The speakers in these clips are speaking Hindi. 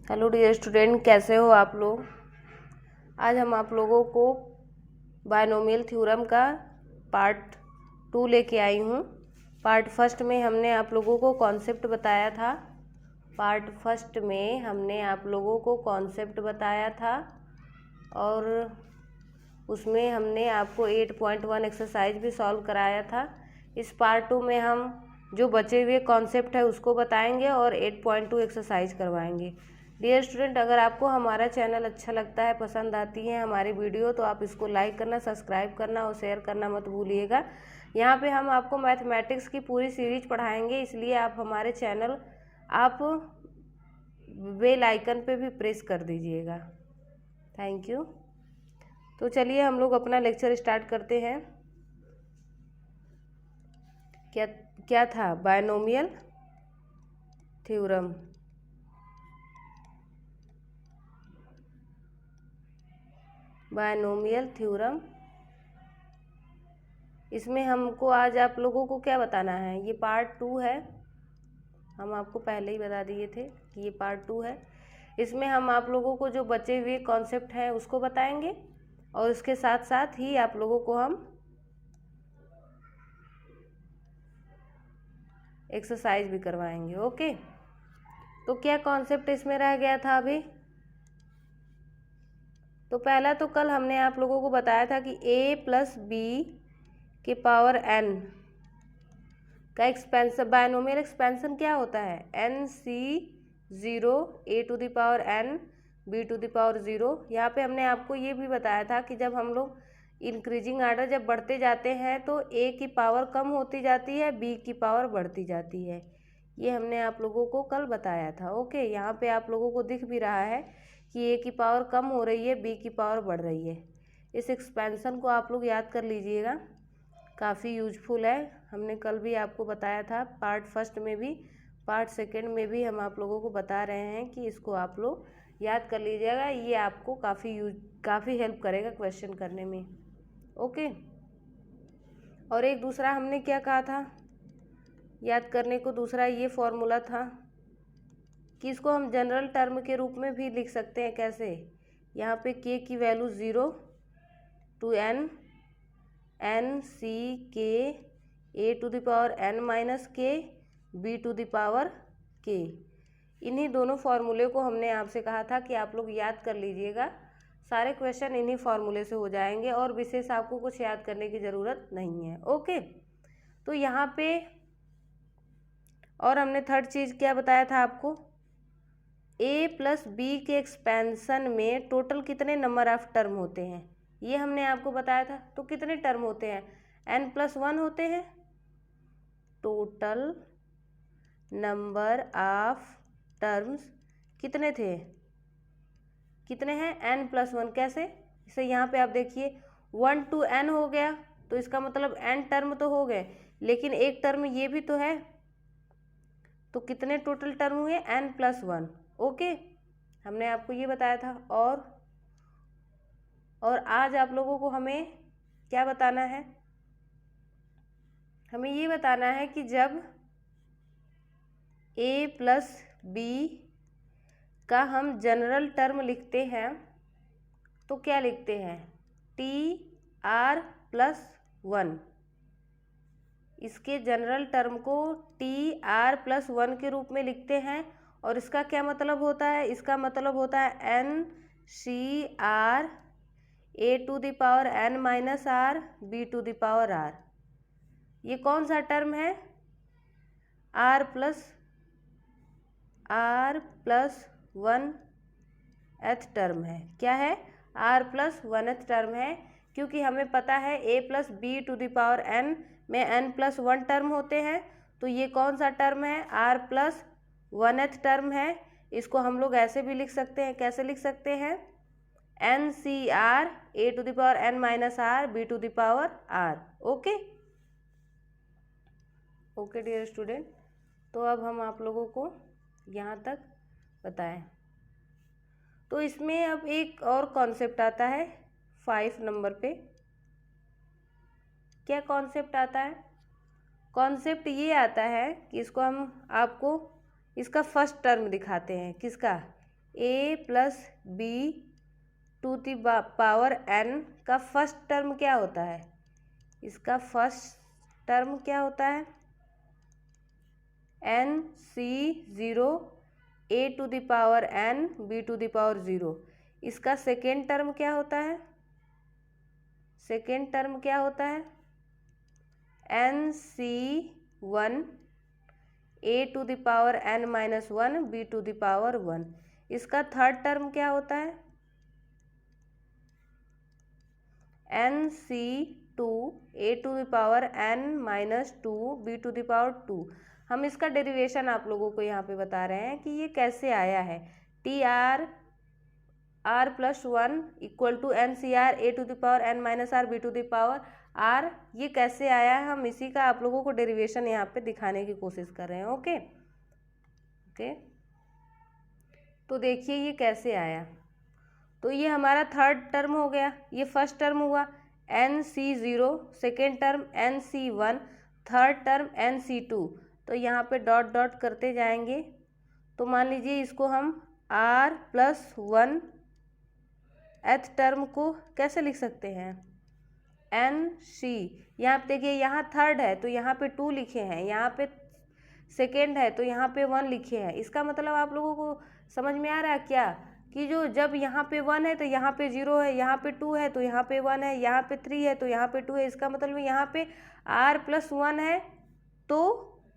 हेलो डियर स्टूडेंट, कैसे हो आप लोग। आज हम आप लोगों को बायनोमियल थ्योरम का पार्ट 2 लेके आई हूँ। पार्ट फर्स्ट में हमने आप लोगों को कॉन्सेप्ट बताया था। और उसमें हमने आपको 8.1 एक्सरसाइज भी सॉल्व कराया था। इस पार्ट 2 में हम जो बचे हुए कॉन्सेप्ट है उसको बताएंगे और 8.2 एक्सरसाइज करवाएंगे। डियर स्टूडेंट, अगर आपको हमारा चैनल अच्छा लगता है, पसंद आती है हमारी वीडियो, तो आप इसको लाइक करना, सब्सक्राइब करना और शेयर करना मत भूलिएगा। यहाँ पे हम आपको मैथमेटिक्स की पूरी सीरीज पढ़ाएंगे, इसलिए आप हमारे चैनल आप बेल आइकन पे भी प्रेस कर दीजिएगा। Thank you. तो चलिए हम लोग अपना लेक्चर स्टार्ट करते हैं। क्या था? Binomial theorem. बायनोमियल थ्योरम, इसमें हमको आज आप लोगों को क्या बताना है। ये पार्ट 2 है, हम आपको पहले ही बता दिए थे कि ये पार्ट 2 है। इसमें हम आप लोगों को जो बचे हुए कॉन्सेप्ट हैं उसको बताएंगे और उसके साथ साथ ही आप लोगों को हम एक्सरसाइज भी करवाएंगे। ओके, तो क्या कॉन्सेप्ट इसमें रह गया था अभी। तो पहला तो कल हमने आप लोगों को बताया था कि a+b के पावर n का एक्सपेंशन, बायनोमियल एक्सपेंशन क्या होता है, NC0 a⁴n b⁴0। यहाँ पे हमने आपको ये भी बताया था कि जब हम लोग इंक्रीजिंग आर्डर जब बढ़ते जाते हैं तो a की पावर कम होती जाती है, b की पावर बढ़ती जाती है। ये हमने आप लोगों को कल बताया था। ओके, यहाँ पे आप लोगों को दिख भी रहा है कि a की पावर कम हो रही है, b की पावर बढ़ रही है। इस एक्सपेंशन को आप लोग याद कर लीजिएगा, काफ़ी यूजफुल है। हमने कल भी आपको बताया था, पार्ट फर्स्ट में भी, पार्ट सेकंड में भी हम आप लोगों को बता रहे हैं कि इसको आप लोग याद कर लीजिएगा। ये आपको काफ़ी हेल्प करेगा क्वेश्चन करने में। ओके, और एक दूसरा हमने क्या कहा था याद करने को, दूसरा ये फॉर्मूला था कि इसको हम जनरल टर्म के रूप में भी लिख सकते हैं। कैसे? यहाँ पे k की value 0 to n c k a⁴n - k b⁴k। इन्हीं दोनों फार्मूले को हमने आपसे कहा था कि आप लोग याद कर लीजिएगा। सारे क्वेश्चन इन्हीं फार्मूले से हो जाएंगे और विशेष आपको कुछ याद करने की ज़रूरत नहीं है। ओके, तो यहाँ पे और हमने थर्ड चीज़ क्या बताया था आपको, a+b के एक्सपेंशन में टोटल कितने नंबर ऑफ टर्म होते हैं, ये हमने आपको बताया था। तो कितने टर्म होते हैं, n+1 होते हैं। टोटल नंबर ऑफ टर्म्स कितने थे, कितने हैं, n+1। कैसे? इसे यहाँ पे आप देखिए 1 to n हो गया, तो इसका मतलब n टर्म तो हो गए, लेकिन एक टर्म ये भी तो है। तो कितने टोटल टर्म हुए, n+1। ओके, हमने आपको ये बताया था। और आज आप लोगों को हमें क्या बताना है, हमें ये बताना है कि जब a+b का हम जनरल टर्म लिखते हैं तो क्या लिखते हैं, TR+1। इसके जनरल टर्म को TR+1 के रूप में लिखते हैं। और इसका क्या मतलब होता है, इसका मतलब होता है NCR a⁴n - r b⁴r। ये कौन सा टर्म है, R+1th टर्म है। क्या है, R+1th टर्म है, क्योंकि हमें पता है a+b⁴n में n+1 टर्म होते हैं। तो ये कौन सा टर्म है, R+1th टर्म है। इसको हम लोग ऐसे भी लिख सकते हैं, कैसे लिख सकते हैं, NCR a⁴n - r b⁴r। Okay dear student, तो अब हम आप लोगों को यहाँ तक बताएं। तो इसमें अब एक और कॉन्सेप्ट आता है 5 नंबर पे। क्या कॉन्सेप्ट आता है, कॉन्सेप्ट ये आता है कि इसको हम आपको इसका फर्स्ट टर्म दिखाते हैं। किसका, a plus b to the power n का फर्स्ट टर्म क्या होता है? इसका फर्स्ट टर्म क्या होता है? N C zero a to the power n b to the power zero. इसका सेकेंड टर्म क्या होता है? सेकेंड टर्म क्या होता है? N C one a to the power n minus one b to the power one. इसका थर्ड टर्म क्या होता है? N C to a to the power n minus two b to the power two. हम इसका डेरिवेशन आप लोगों को यहाँ पे बता रहे हैं कि ये कैसे आया है। T r r plus one equal to n C r a to the power n minus r b to the power r. ये कैसे आया है, हम इसी का आप लोगों को डेरिवेशन यहाँ पे दिखाने की कोशिश कर रहे हैं। ओके ओके, तो देखिए ये कैसे आया। तो ये हमारा थर्ड टर्म हो गया, ये फर्स्ट टर्म हुआ एन सी ज़ीरो, सेकेंड टर्म एन सी one, third term n C two. तो यहाँ पे डॉट डॉट करते जाएंगे। तो मान लीजिए इसको हम are plus one th term को कैसे लिख सकते हैं? एन सी, यहाँ पे देखिए यहाँ थर्ड है तो यहाँ पे टू लिखे हैं, यहाँ पे सेकेंड है तो यहाँ पे वन लिखे हैं। इसका मतलब आप लोगों को समझ में आ रहा है क्या कि जो जब यहाँ पे वन है तो यहाँ पे जीरो है, यहाँ पे टू है तो यहाँ पे वन है, यहाँ पे थ्री है तो यहाँ पे टू है। इसका मतलब यहाँ पे आर प्लस वन है तो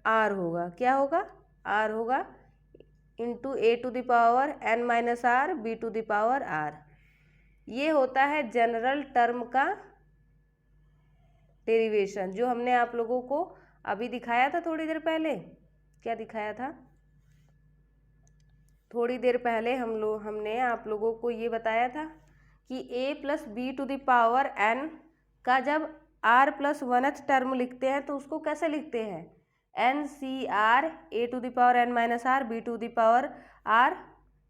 आर होगा, क्या होगा? आर होगा into a to the power n minus r b to the power r. ये होता है जनरल टर्म का डेरिवेशन, जो हमने आप लोगों को अभी दिखाया था थोड़ी देर पहले। क्या दिखाया था? थोड़ी देर पहले हमने आप लोगों को ये बताया था कि a plus b to the power n का जब r प्लस वनथ टर्म लिखते हैं तो उसको कैसे लिखते हैं? N C r a to the power n minus r b to the power r.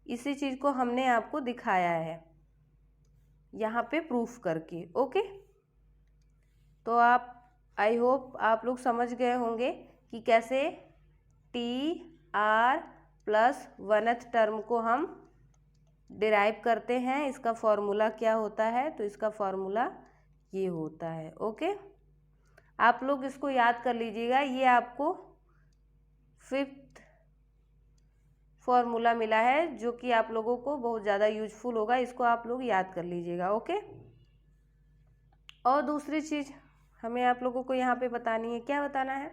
इसी चीज़ को हमने आपको दिखाया है यहाँ पे प्रूफ करके। ओके, तो आप आई होप आप लोग समझ गए होंगे कि कैसे टी आर प्लस वनथ टर्म को हम डिराइव करते हैं। इसका फॉर्मूला क्या होता है? तो इसका फॉर्मूला ये होता है। ओके, आप लोग इसको याद कर लीजिएगा, ये आपको फिफ्थ फॉर्मूला मिला है जो कि आप लोगों को बहुत ज़्यादा यूजफुल होगा, इसको आप लोग याद कर लीजिएगा। ओके, और दूसरी चीज़ हमें आप लोगों को यहाँ पे बतानी है। क्या बताना है?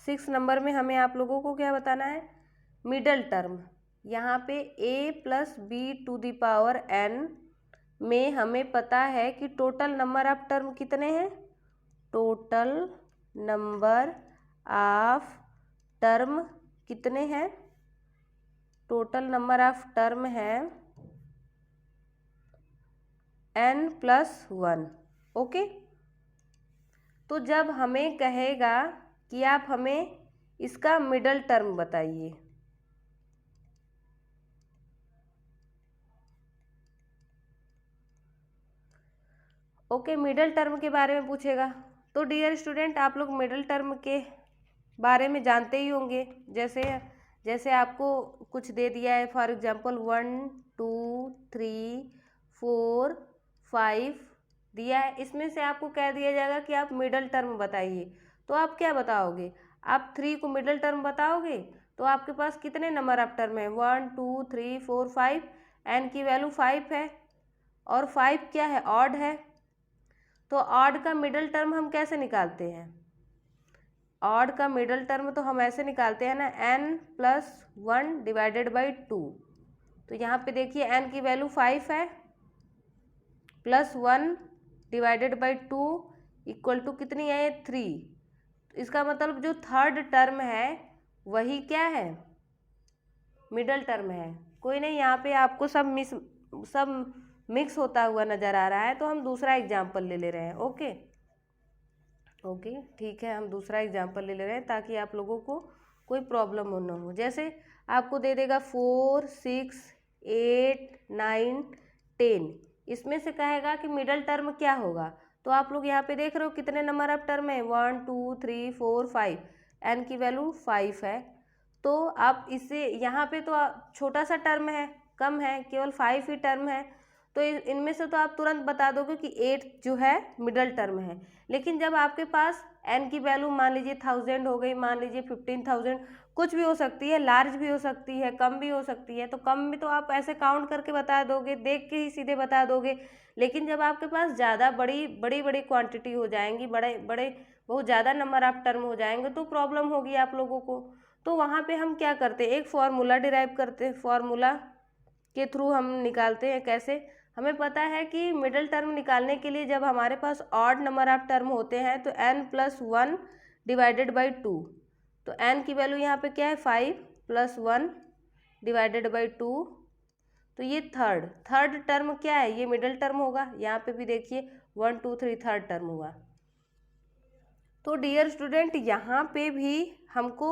सिक्स नंबर में हमें आप लोगों को क्या बताना है? Middle term. यहाँ पे a plus b to the power n में हमें पता है कि टोटल नंबर ऑफ टर्म कितने हैं? टोटल नंबर ऑफ टर्म कितने हैं? टोटल नंबर ऑफ टर्म है n प्लस वन। ओके, तो जब हमें कहेगा कि आप हमें इसका मिडल टर्म बताइए, ओके, मिडल टर्म के बारे में पूछेगा तो डियर स्टूडेंट आप लोग मिडल टर्म के बारे में जानते ही होंगे। जैसे आपको कुछ दे दिया है, फॉर एग्जांपल 1 2 3 4 5 दिया है, इसमें से आपको कह दिया जाएगा कि आप मिडल टर्म बताइए। तो आप क्या बताओगे? आप 3 को मिडल टर्म बताओगे तो आपके पास कितने नंबर ऑफ टर्म है? 1 2 3 4 5। एन की वैल्यू 5 है और 5 क्या है? ऑड है। तो ऑड का मिडल टर्म हम कैसे निकालते हैं? ऑड का मिडल टर्म तो हम ऐसे निकालते हैं ना, n plus one divided by two. तो यहाँ पे देखिए n की वैल्यू 5 है plus one divided by two equal to कितनी है? 3। इसका मतलब जो थर्ड टर्म है वही क्या है? मिडल टर्म है। कोई नहीं, यहाँ पे आपको सब मिक्स होता हुआ नज़र आ रहा है, तो हम दूसरा एग्जाम्पल ले ले रहे हैं। ओके ओके, ठीक है, हम दूसरा एग्जाम्पल ले ले रहे हैं ताकि आप लोगों को कोई प्रॉब्लम हो ना हो। जैसे आपको दे देगा 4 6 8 9 10, इसमें से कहेगा कि मिडल टर्म क्या होगा। तो आप लोग यहाँ पे देख रहे हो कितने नंबर ऑफ टर्म है? 1 2 3 4 5। एन की वैल्यू 5 है तो आप इससे यहाँ पे तो छोटा सा टर्म है, कम है, केवल 5 ही टर्म है, तो इनमें से तो आप तुरंत बता दोगे कि 8 जो है मिडल टर्म है। लेकिन जब आपके पास n की वैल्यू मान लीजिए 1000 हो गई, मान लीजिए 15,000, कुछ भी हो सकती है, लार्ज भी हो सकती है, कम भी हो सकती है, तो कम में तो आप ऐसे काउंट करके बता दोगे, देख के ही सीधे बता दोगे। लेकिन जब आपके पास ज़्यादा बड़ी क्वांटिटी हो जाएंगी, बड़े बड़े बहुत ज़्यादा नंबर ऑफ टर्म हो जाएंगे, तो प्रॉब्लम होगी आप लोगों को। तो वहाँ पे हम क्या करते हैं, एक फॉर्मूला डिराइव करते हैं, फॉर्मूला के थ्रू हम निकालते हैं। कैसे? हमें पता है कि मिडिल टर्म निकालने के लिए जब हमारे पास ऑड नंबर ऑफ टर्म होते हैं तो n+1 डिवाइडेड बाई 2, तो n की वैल्यू यहाँ पे क्या है 5 + 1 डिवाइडेड बाई 2, तो ये थर्ड टर्म क्या है, ये मिडिल टर्म होगा। यहाँ पे भी देखिए 1 2 3 थर्ड टर्म हुआ। तो डियर स्टूडेंट, यहाँ पे भी हमको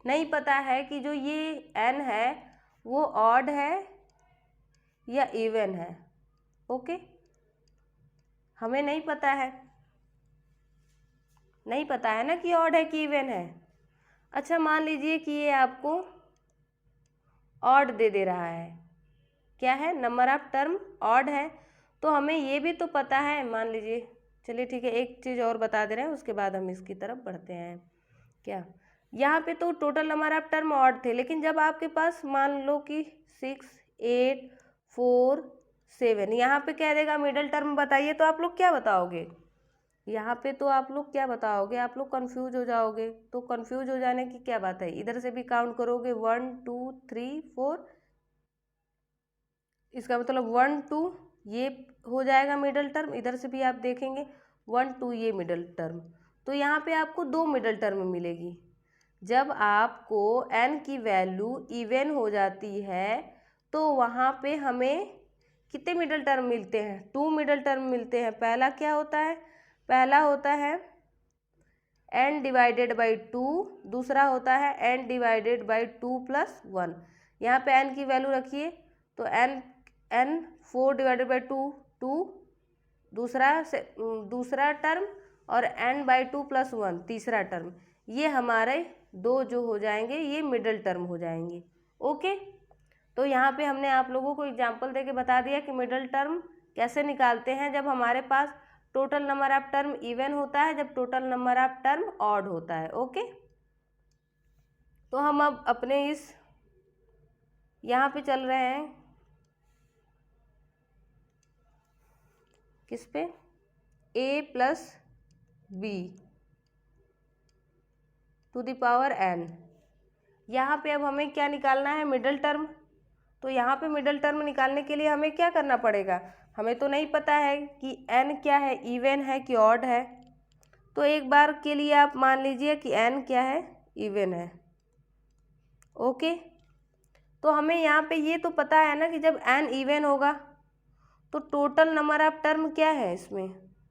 नहीं पता है कि जो ये n है वो ऑड है या इवन है। ओके, हमें नहीं पता है ना कि ऑड है कि इवन है। अच्छा, मान लीजिए कि ये आपको ऑड दे रहा है, क्या है, नंबर ऑफ टर्म ऑड है, तो हमें ये भी तो पता है, मान लीजिए, चलिए ठीक है, एक चीज़ और बता दे रहे हैं, उसके बाद हम इसकी तरफ बढ़ते हैं। क्या, यहाँ पे तो total number of term odd थे, लेकिन जब आपके पास मान लो कि 6 8 4 7, यहाँ पे कह देगा मिडिल टर्म बताइए, तो आप लोग क्या बताओगे? यहाँ पे तो आप लोग क्या बताओगे? आप लोग कंफ्यूज हो जाओगे। तो कंफ्यूज हो जाने की क्या बात है, इधर से भी काउंट करोगे 1 2 3 4, इसका मतलब 1 2 ये हो जाएगा मिडिल टर्म, इधर से भी आप देखेंगे 1 2 ये मिडिल टर्म, तो यहाँ पे आपको 2 मिडिल टर्म मिलेगी। जब आपको n की वैल्यू इवन हो जाती है तो वहाँ पे हमें कितने मिडिल टर्म मिलते हैं? 2 मिडिल टर्म मिलते हैं। पहला क्या होता है? पहला होता है n डिवाइडेड बाई 2, दूसरा होता है n डिवाइडेड बाई 2 + 1। यहाँ पे n की वैल्यू रखिए, तो n 4 डिवाइडेड बाई 2 2, दूसरा टर्म, और n बाई 2 + 1 तीसरा टर्म, ये हमारे दो जो हो जाएंगे ये मिडिल टर्म हो जाएंगे। ओके, तो यहाँ पे हमने आप लोगों को एग्जांपल देके बता दिया कि मिडिल टर्म कैसे निकालते हैं जब हमारे पास total number of term even होता है, जब total number of term odd होता है। ओके, तो हम अब अपने इस यहाँ पे चल रहे हैं, किस पे? a + b to the power n। यहाँ पे अब हमें क्या निकालना है? Middle term. तो यहाँ पे मिडिल टर्म निकालने के लिए हमें क्या करना पड़ेगा? हमें तो नहीं पता है कि n क्या है, इवन है कि ऑड है। तो एक बार के लिए आप मान लीजिए कि n क्या है, इवन है। ओके, तो हमें यहाँ पे ये तो पता है ना कि जब n इवन होगा तो टोटल नंबर ऑफ टर्म क्या है इसमें?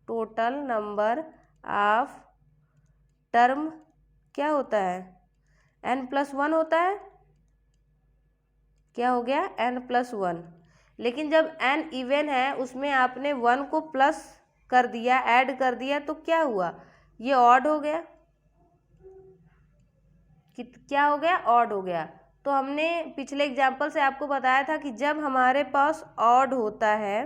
टोटल नंबर ऑफ टर्म क्या होता है? n+1 होता है। क्या हो गया? n+1। लेकिन जब n इवन है उसमें आपने 1 को प्लस कर दिया, ऐड कर दिया, तो क्या हुआ? ये ऑड हो गया। क्या हो गया? ऑड हो गया। तो हमने पिछले एग्जाम्पल से आपको बताया था कि जब हमारे पास ऑड होता है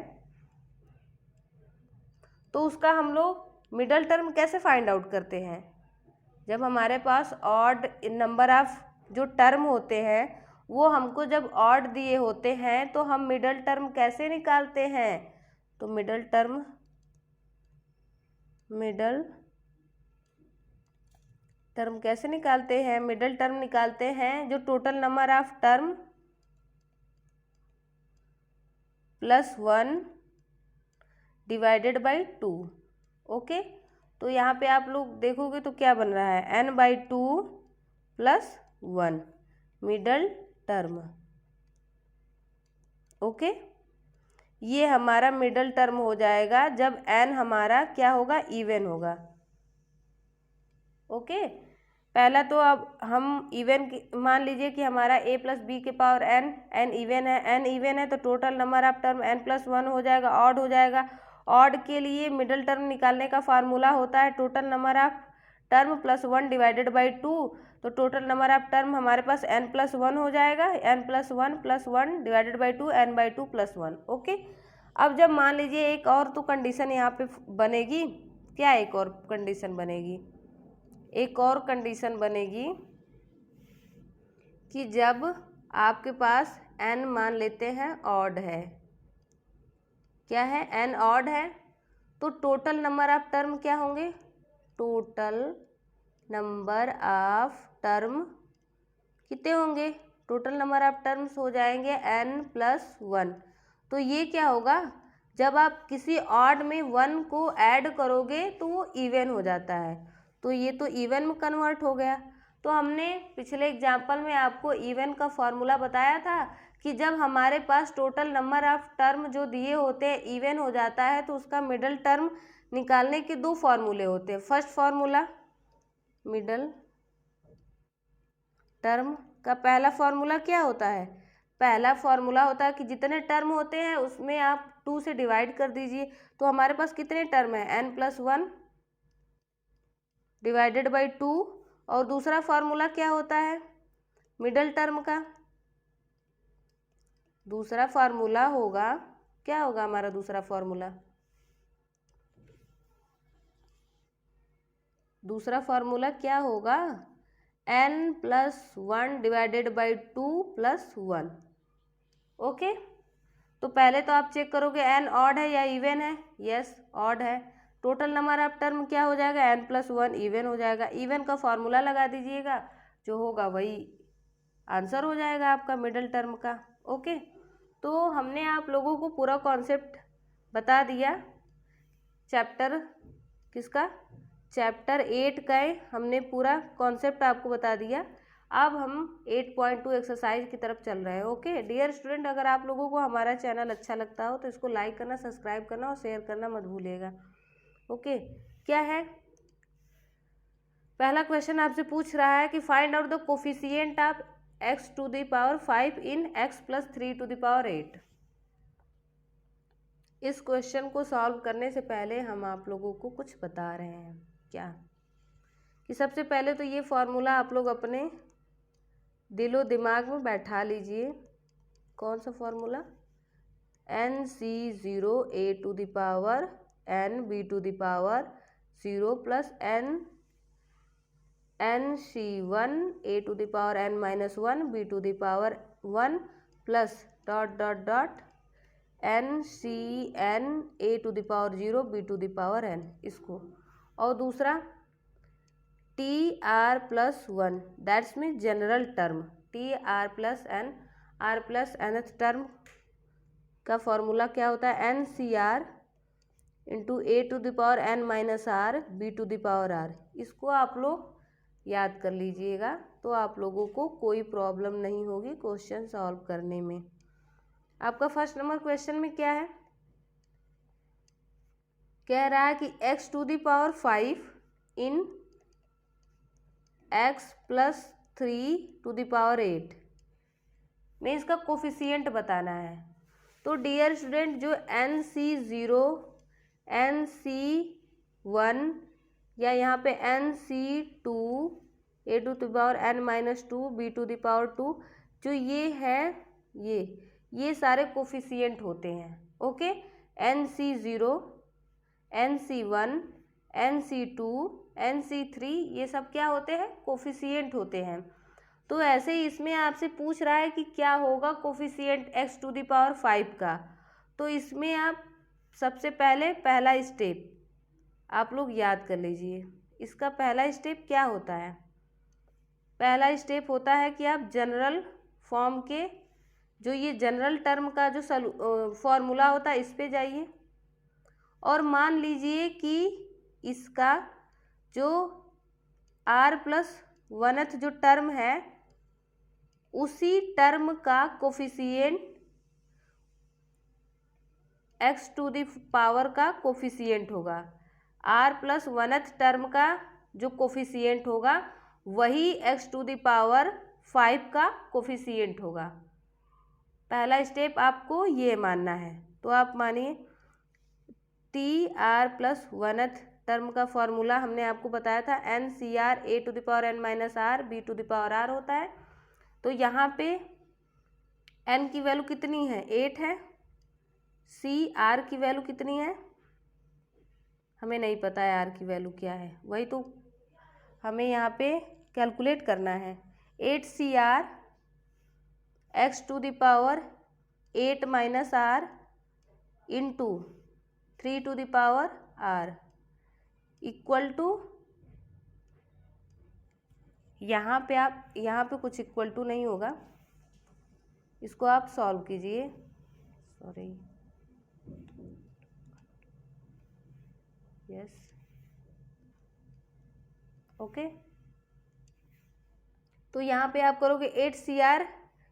तो उसका हम लोग मिडिल टर्म कैसे फाइंड आउट करते हैं? जब हमारे पास ऑड नंबर ऑफ जो टर्म होते हैं वो हमको जब ऑड दिए होते हैं तो हम मिडिल टर्म कैसे निकालते हैं? तो मिडिल टर्म कैसे निकालते हैं? मिडिल टर्म निकालते हैं जो total number of term +1 divided by 2। Okay, तो यहाँ पे आप लोग देखोगे तो क्या बन रहा है? n/2 + 1 middle term. ओके, ये हमारा मिडिल टर्म हो जाएगा जब n हमारा क्या होगा? इवन होगा। ओके, पहला तो अब हम इवन मान लीजिए कि हमारा a + b के पावर n इवन है, n इवन है तो total number of term n+1 हो जाएगा, ऑड हो जाएगा। ऑड के लिए मिडिल टर्म निकालने का फार्मूला होता है total number of term +1 divided by 2। तो टोटल नंबर ऑफ टर्म हमारे पास n+1 हो जाएगा, n+1 divided by 2 n/2+1। Okay, अब जब मान लीजिए एक और तो कंडीशन यहाँ पे बनेगी, क्या एक और कंडीशन बनेगी, एक और कंडीशन बनेगी कि जब आपके पास n मान लेते हैं ऑड है, क्या है, n ऑड है, तो टोटल नंबर ऑफ टर्म क्या होंगे, टोटल नंबर ऑफ टर्म कितने होंगे, टोटल नंबर ऑफ टर्म्स हो जाएंगे n+1। तो ये क्या होगा, जब आप किसी ऑड में 1 को ऐड करोगे तो वो इवन हो जाता है, तो ये तो इवन में कन्वर्ट हो गया। तो हमने पिछले एग्जाम्पल में आपको इवन का फॉर्मूला बताया था कि जब हमारे पास टोटल नंबर ऑफ टर्म जो दिए होते हैं इवन हो जाता है तो उसका मिडल टर्म निकालने के दो फॉर्मूले होते हैं। फर्स्ट फॉर्मूला मिडल टर्म का पहला फॉर्मूला क्या होता है, पहला फॉर्मूला होता है कि जितने टर्म होते हैं उसमें आप 2 से डिवाइड कर दीजिए, तो हमारे पास कितने टर्म है, n+1 डिवाइडेड बाई 2। और दूसरा फॉर्मूला क्या होता है मिडल टर्म का, दूसरा फार्मूला होगा, क्या होगा हमारा दूसरा फार्मूला, दूसरा फार्मूला क्या होगा, n+1 डिवाइडेड बाई 2+1। ओके, तो पहले तो आप चेक करोगे n ऑड है या इवन है, यस ऑड है, टोटल नंबर ऑफ टर्म क्या हो जाएगा, n+1 इवन हो जाएगा, इवन का फॉर्मूला लगा दीजिएगा, जो होगा वही आंसर हो जाएगा आपका मिडल टर्म का। ओके, तो हमने आप लोगों को पूरा कॉन्सेप्ट बता दिया, चैप्टर किसका, चैप्टर 8 का हमने पूरा कॉन्सेप्ट आपको बता दिया। अब हम 8.2 एक्सरसाइज की तरफ चल रहे हैं। ओके डियर स्टूडेंट, अगर आप लोगों को हमारा चैनल अच्छा लगता हो तो इसको लाइक करना, सब्सक्राइब करना और शेयर करना मत भूलिएगा। ओके, क्या है, पहला क्वेश्चन आपसे पूछ रहा है कि find out the coefficient of x⁵ in x+3⁸। इस क्वेश्चन को सॉल्व करने से पहले हम आप लोगों को कुछ बता रहे हैं, क्या कि सबसे पहले तो ये फॉर्मूला आप लोग अपने दिलो दिमाग में बैठा लीजिए। कौन सा formula, nc0a⁴n b⁴ nc1a⁴n−1 b⁴1 plus ncn a⁴0 b⁴n इसको, और दूसरा tr+1 that's mean general term, tr+n r+nth term का फॉर्मूला क्या होता है, ncr × a⁴n−r b⁴r। इसको आप लोग याद कर लीजिएगा, तो आप लोगों को कोई प्रॉब्लम नहीं होगी क्वेश्चन सॉल्व करने में। आपका फर्स्ट नंबर क्वेश्चन में क्या है, कह रहा है कि x⁵ इन x+3⁸ में इसका कोफिशिएंट बताना है। तो डियर स्टूडेंट, जो nc0 nc1 या यहाँ पे nc2 a⁴n−2 b⁴2 जो ये है, ये सारे कोफिशिएंट होते हैं। Okay, nc0 nc1 nc2 nc3 ये सब क्या होते हैं, कोफिशिएंट होते हैं। तो ऐसे ही इसमें आपसे पूछ रहा है कि क्या होगा कोफिशिएंट x⁵ का, तो इसमें आप सबसे पहले पहला स्टेप आप लोग याद कर लीजिए। इसका पहला स्टेप क्या होता है, पहला स्टेप होता है कि आप जनरल फॉर्म के, जो ये जनरल टर्म का जो फॉर्मूला होता है इस पे जाइए, और मान लीजिए कि इसका जो r+1th जो टर्म है उसी टर्म का कोफिशिएंट x⁵ का कोफिशिएंट होगा, r+1th टर्म का जो कोफिशिएंट होगा वही x⁵ का कोफिशिएंट होगा। पहला स्टेप आपको ये मानना है, तो आप मानिए tr+1th टर्म का फॉर्मूला हमने आपको बताया था, NCR A⁻n−r B⁻r होता है। तो यहाँ पे n की वैल्यू कितनी है, 8 है। CR की वैल्यू कितनी है, हमें नहीं पता है r की वैल्यू क्या है, वही तो हमें यहाँ पे कैलकुलेट करना है। 8CR x⁻8−r into 3⁻r equal to, यहाँ पे कुछ इक्वल टू नहीं होगा, इसको आप सॉल्व कीजिए। Sorry, yes, okay. तो यहाँ पे आप करोगे 8CR,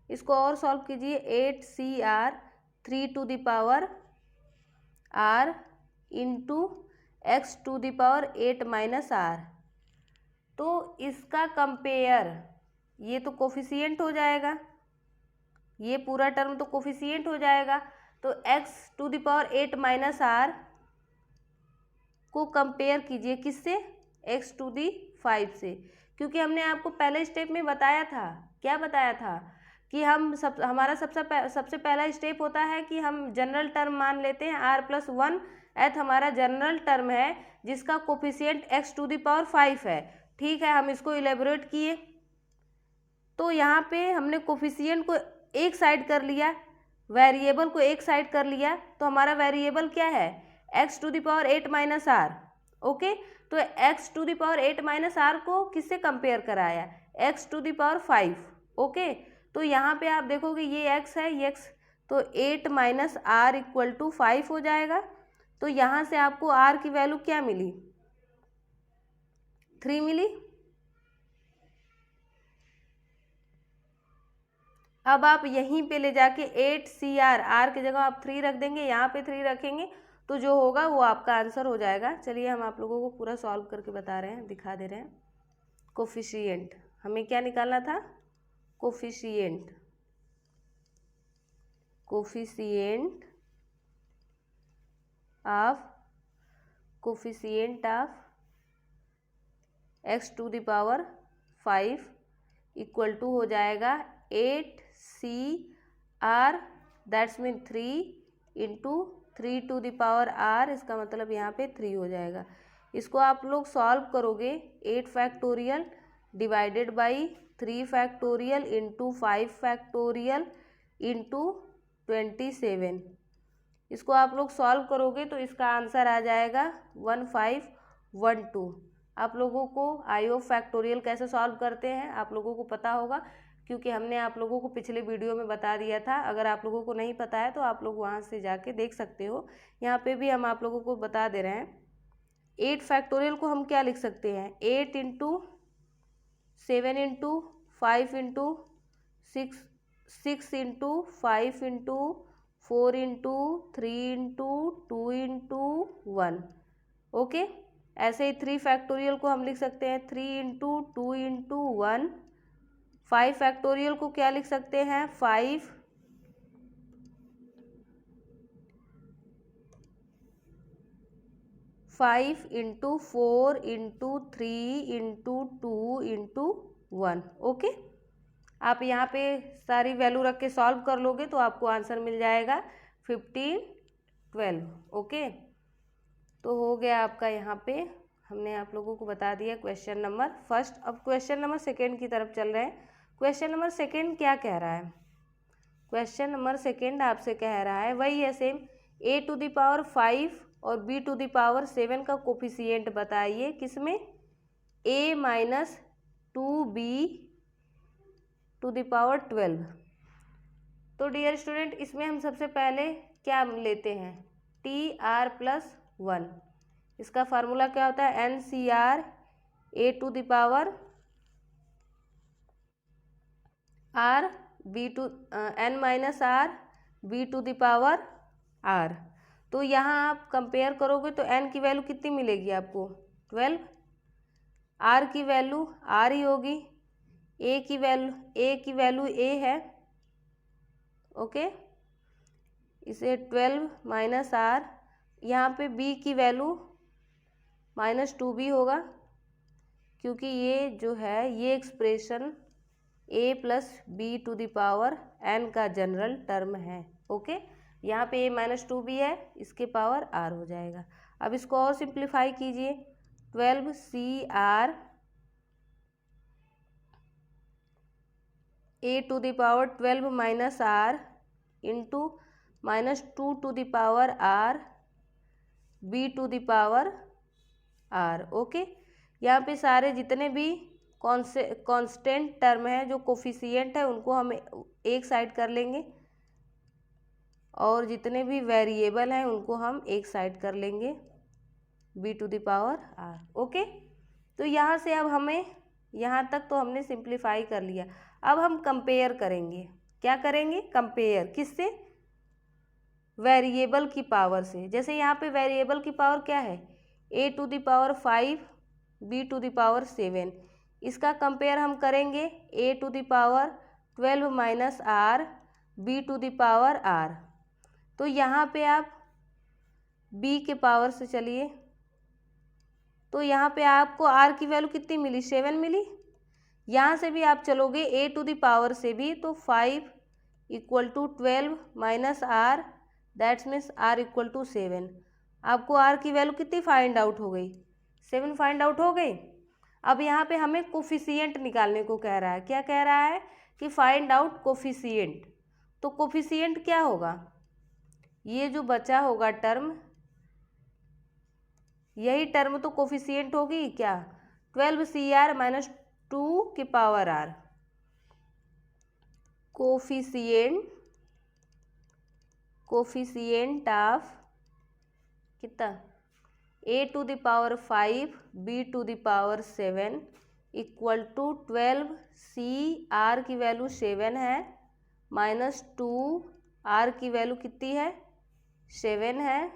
इसको और सॉल्व कीजिए, 8CR 3⁻r इंटू x⁻8−r। तो इसका कंपेयर, ये तो कोफिशिएंट हो जाएगा, ये पूरा टर्म तो कोफिशिएंट हो जाएगा। तो x⁻8−r को कंपेयर कीजिए किससे, x⁵ से, क्योंकि हमने आपको पहले स्टेप में बताया था, क्या बताया था कि हमारा सबसे पहला स्टेप होता है कि हम जनरल टर्म मान लेते हैं r+1 हमारा जनरल टर्म है जिसका कोफिशिएंट x⁵ है। ठीक है, हम इसको इलेबोरेट किए, तो यहाँ पे हमने कोफिशिएंट को एक साइड कर लिया, वेरिएबल को एक साइड कर लिया, तो हमारा वेरिएबल क्या है, x⁻8−r। ओके, तो x⁻8−r को किससे कंपेयर कराया, x⁵। ओके, तो यहाँ पे आप देखोगे ये x है, ये x, तो 8−r इक्वल टू 5 हो जाएगा। तो यहाँ से आपको r की वैल्यू क्या मिली, 3 मिली। अब आप यहीं पे ले जाके 8CR, r की जगह आप 3 रख देंगे, यहाँ पे 3 रखेंगे, तो जो होगा वो आपका आंसर हो जाएगा। चलिए हम आप लोगों को पूरा सॉल्व करके बता रहे हैं, दिखा दे रहे हैं। कोफिशिएंट हमें क्या निकालना था, coefficient of x⁵ equal to हो जाएगा 8CR, that's mean 3 into 3⁻r, इसका मतलब यहाँ पे 3 हो जाएगा। इसको आप लोग सॉल्व करोगे, 8 factorial divided by 3 factorial into 5 factorial into 27, इसको आप लोग सॉल्व करोगे तो इसका आंसर आ जाएगा 1512। आप लोगों को IO फैक्टोरियल कैसे सॉल्व करते हैं आप लोगों को पता होगा, क्योंकि हमने आप लोगों को पिछले वीडियो में बता दिया था। अगर आप लोगों को नहीं पता है तो आप लोग वहाँ से जाके देख सकते हो, यहाँ पे भी हम आप लोगों को बता दे रहे हैं। 8 फैक्टोरियल को हम क्या लिख सकते हैं, 8 into 7 into 5 into 6 into 5 into 4 into 3 into 2 into 1। Okay, ऐसे ही 3 फैक्टोरियल को हम लिख सकते हैं 3 इंटू 2 इंटू 1। 5 फैक्टोरियल को क्या लिख सकते हैं, 5 into 4 into 3 into 2 into 1। Okay, आप यहाँ पे सारी वैल्यू रख के सॉल्व कर लोगे तो आपको आंसर मिल जाएगा 1512। ओके, तो हो गया आपका, यहाँ पे हमने आप लोगों को बता दिया क्वेश्चन नंबर फर्स्ट। अब क्वेश्चन नंबर सेकेंड की तरफ चल रहे हैं। क्वेश्चन नंबर सेकेंड क्या कह रहा है, क्वेश्चन नंबर सेकेंड आपसे कह रहा है, वही है सेम, a⁵ और b⁵ का कोफिशिएंट बताइए, किसमें, a-2b⁻12। तो डियर स्टूडेंट, इसमें हम सबसे पहले क्या लेते हैं, TR+1। इसका फार्मूला क्या होता है, NCR A⁻r n−r b⁻r। तो यहाँ आप कंपेयर करोगे तो n की वैल्यू कितनी मिलेगी आपको, 12। r की वैल्यू r ही होगी, a की वैल्यू a है। ओके, इसे 12 - r, यहाँ पे b की वैल्यू -2 भी होगा, क्योंकि ये जो है ये expression a plus b to the power n का जनरल टर्म है। ओके, यहाँ पे a-2 भी है, इसके पावर r हो जाएगा। अब इसको और सिंप्लीफाई कीजिए, 12CR a to the power 12 minus r into -2 to the power r b to the power r। Okay, यहाँ पे सारे जितने भी कांस्टेंट टर्म है, जो कोफिशिएंट है, उनको हम एक साइड कर लेंगे और जितने भी वेरिएबल हैं उनको हम एक साइड कर लेंगे, b to the power r। Okay, तो यहाँ से अब हमें यहाँ तक तो हमने सिंप्लीफाई कर लिया। अब हम कंपेयर करेंगे। क्या करेंगे? कंपेयर किससे? वेरिएबल की पावर से। जैसे यहाँ पे वेरिएबल की पावर क्या है? a to the power 5 b to the power 7। इसका कंपेयर हम करेंगे a to the power 12 minus r b to the power r। तो यहाँ पे आप b के पावर से चलिए, तो यहाँ पे आपको r की वैल्यू कितनी मिली? 7 मिली। यहाँ से भी आप चलोगे a टू द पावर से भी, तो 5 equal to 12 minus r, that's means r equal to 7। आपको r की वैल्यू कितनी फाइंड आउट हो गई? 7 फाइंड आउट हो गई। अब यहाँ पे हमें कोफिशिएंट निकालने को कह रहा है। क्या कह रहा है? कि फाइंड आउट कोफिशिएंट। तो कोफिशिएंट क्या होगा? ये जो बचा होगा टर्म, यही टर्म तो कोफिशिएंट होगी। क्या? 12CR माइनस 2 की पावर r। कोफिशिएंट ऑफ कितना? a to the power 5 b to the power 7 equal to 12CR की वैल्यू 7 है, माइनस 2r की वैल्यू कितनी है? 7 है।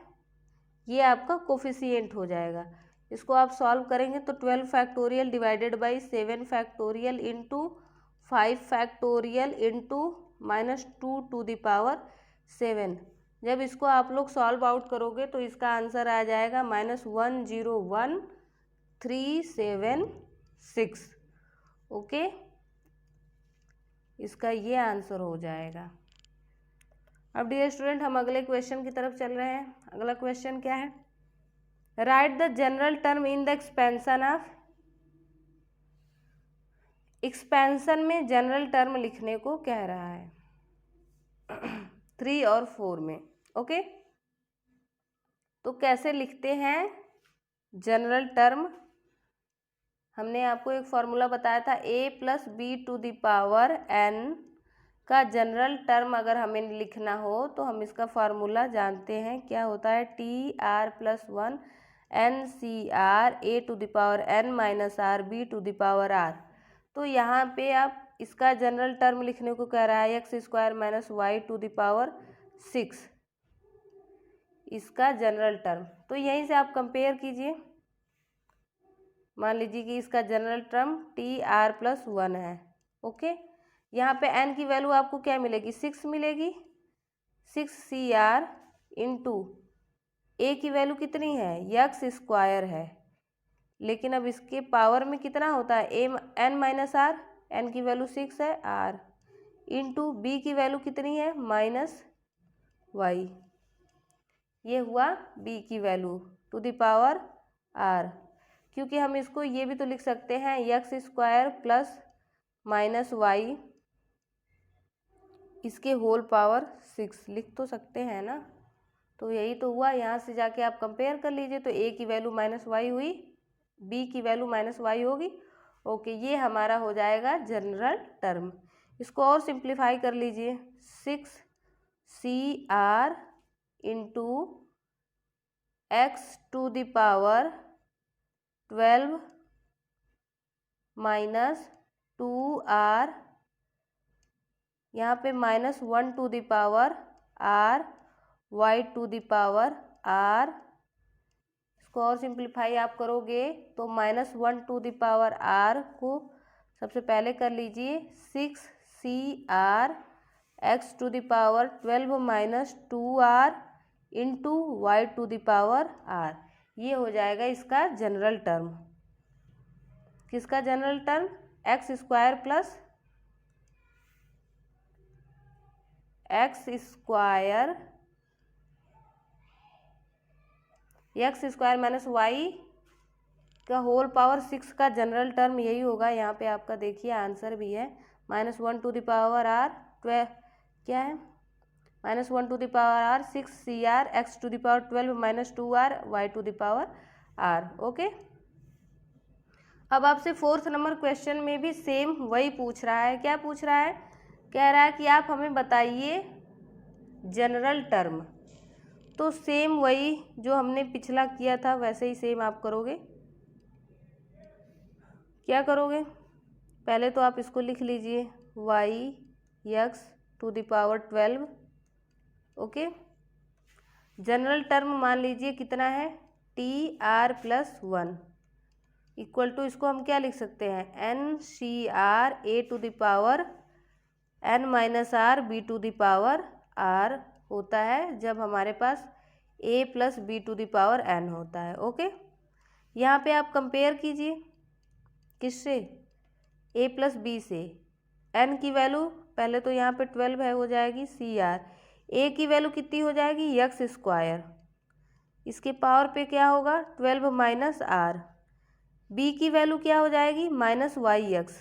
ये आपका कोफिशिएंट हो जाएगा। इसको आप सॉल्व करेंगे तो 12 factorial divided by 7 factorial into 5 factorial into -2 to the power 7। जब इसको आप लोग सॉल्व आउट करोगे तो इसका आंसर आ जाएगा -101376। ओके, इसका ये आंसर हो जाएगा। अब डियर स्टूडेंट, हम अगले क्वेश्चन की तरफ चल रहे हैं। अगला क्वेश्चन क्या है? Right the general term in the expansion of. Expansion में जनरल टर्म लिखने को कह रहा है 3 और 4 में। ओके, तो कैसे लिखते हैं जनरल टर्म? हमने आपको एक फॉर्मूला बताया था, a plus b to the power n का जनरल टर्म अगर हमें लिखना हो तो हम इसका फार्मूला जानते हैं। क्या होता है? TR plus 1 NCR a to the power n minus r b to the power r। तो यहाँ पे आप इसका जनरल टर्म लिखने को कह रहा है x² minus y to the power 6, इसका जनरल टर्म। तो यहीं से आप कंपेयर कीजिए। मान लीजिए कि इसका जनरल टर्म TR प्लस 1 है। ओके, यहाँ पे n की वैल्यू आपको क्या मिलेगी? 6 मिलेगी। 6CR इंटू a की वैल्यू कितनी है? x² है, लेकिन अब इसके पावर में कितना होता है? n माइनस r, n की वैल्यू 6 है, r इंटू b की वैल्यू कितनी है? -y। ये हुआ b की वैल्यू टू द पावर r। क्योंकि हम इसको ये भी तो लिख सकते हैं x² प्लस -y, इसके होल पावर 6 लिख तो सकते हैं ना। तो यही तो हुआ। यहाँ से जाके आप कंपेयर कर लीजिए, तो a की वैल्यू -y हुई, b की वैल्यू -y होगी। ओके, ये हमारा हो जाएगा जनरल टर्म। इसको और सिंप्लीफाई कर लीजिए, 6CR into x to the power 12 minus 2r, यहाँ पे -1 to the power r y to the power r। इसको और सिंप्लीफाई आप करोगे तो -1 टू द पावर r को सबसे पहले कर लीजिए 6CR x to the power 12 minus 2r into y to the power r। ये हो जाएगा इसका जनरल टर्म। किसका general term? X square plus x square minus y का होल पावर 6 का जनरल टर्म यही होगा। यहाँ पे आपका देखिए आंसर भी है -1 टू द पावर आर 12, क्या है -1 to the power r 6 CR x to the power 12 -2R y to the power r। Okay, अब आपसे 4th नंबर क्वेश्चन में भी सेम वही पूछ रहा है। क्या पूछ रहा है? कह रहा है कि आप हमें बताइए जनरल टर्म। तो सेम वही जो हमने पिछला किया था वैसे ही सेम आप करोगे। क्या करोगे? पहले तो आप इसको लिख लीजिए y(x) to the power 12। Okay, general term मान लीजिए कितना है TR+1 इक्वल टू, इसको हम क्या लिख सकते हैं NCR a to the power n-r b to the power r होता है जब हमारे पास a plus b to the power n होता है। ओके, यहाँ पे आप कंपेयर कीजिए किससे? a प्लस बी से। n की वैल्यू पहले तो यहाँ पे 12 है, हो जाएगी CR। a की वैल्यू कितनी हो जाएगी x स्क्वायर, इसके पावर पे क्या होगा 12 माइनस r। b की वैल्यू क्या हो जाएगी -yx,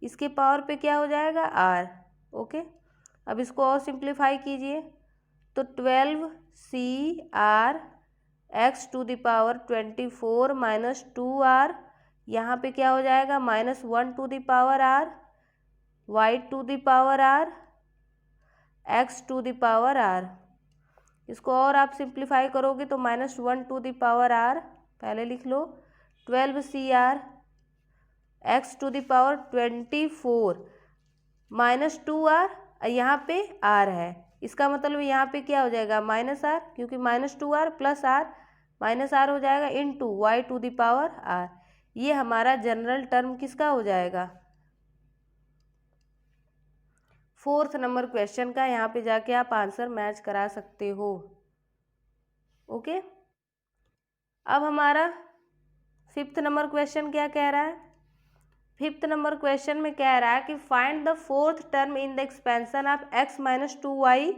इसके पावर पे क्या हो जाएगा r। ओके, अब इसको और सिंप्लीफाई कीजिए तो 12CR x to the power 24 -2R, यहाँ पे क्या हो जाएगा -1 to the power r y to the power r x to the power r। इसको और आप सिंप्लीफाई करोगे तो -1 टू द पावर r, पहले लिख लो 12CR x to the power 24 -2R, यहाँ पे r है, इसका मतलब यहाँ पे क्या हो जाएगा -r, क्योंकि -2R प्लस r -r हो जाएगा into y to the power r। ये हमारा जनरल टर्म किसका हो जाएगा 4th नंबर क्वेश्चन का। यहाँ पे जाके आप आंसर मैच करा सकते हो। ओके, अब हमारा 5th नंबर क्वेश्चन क्या कह रहा है? 5th नंबर क्वेश्चन में कह रहा है कि find the 4th term in the expansion of x - 2y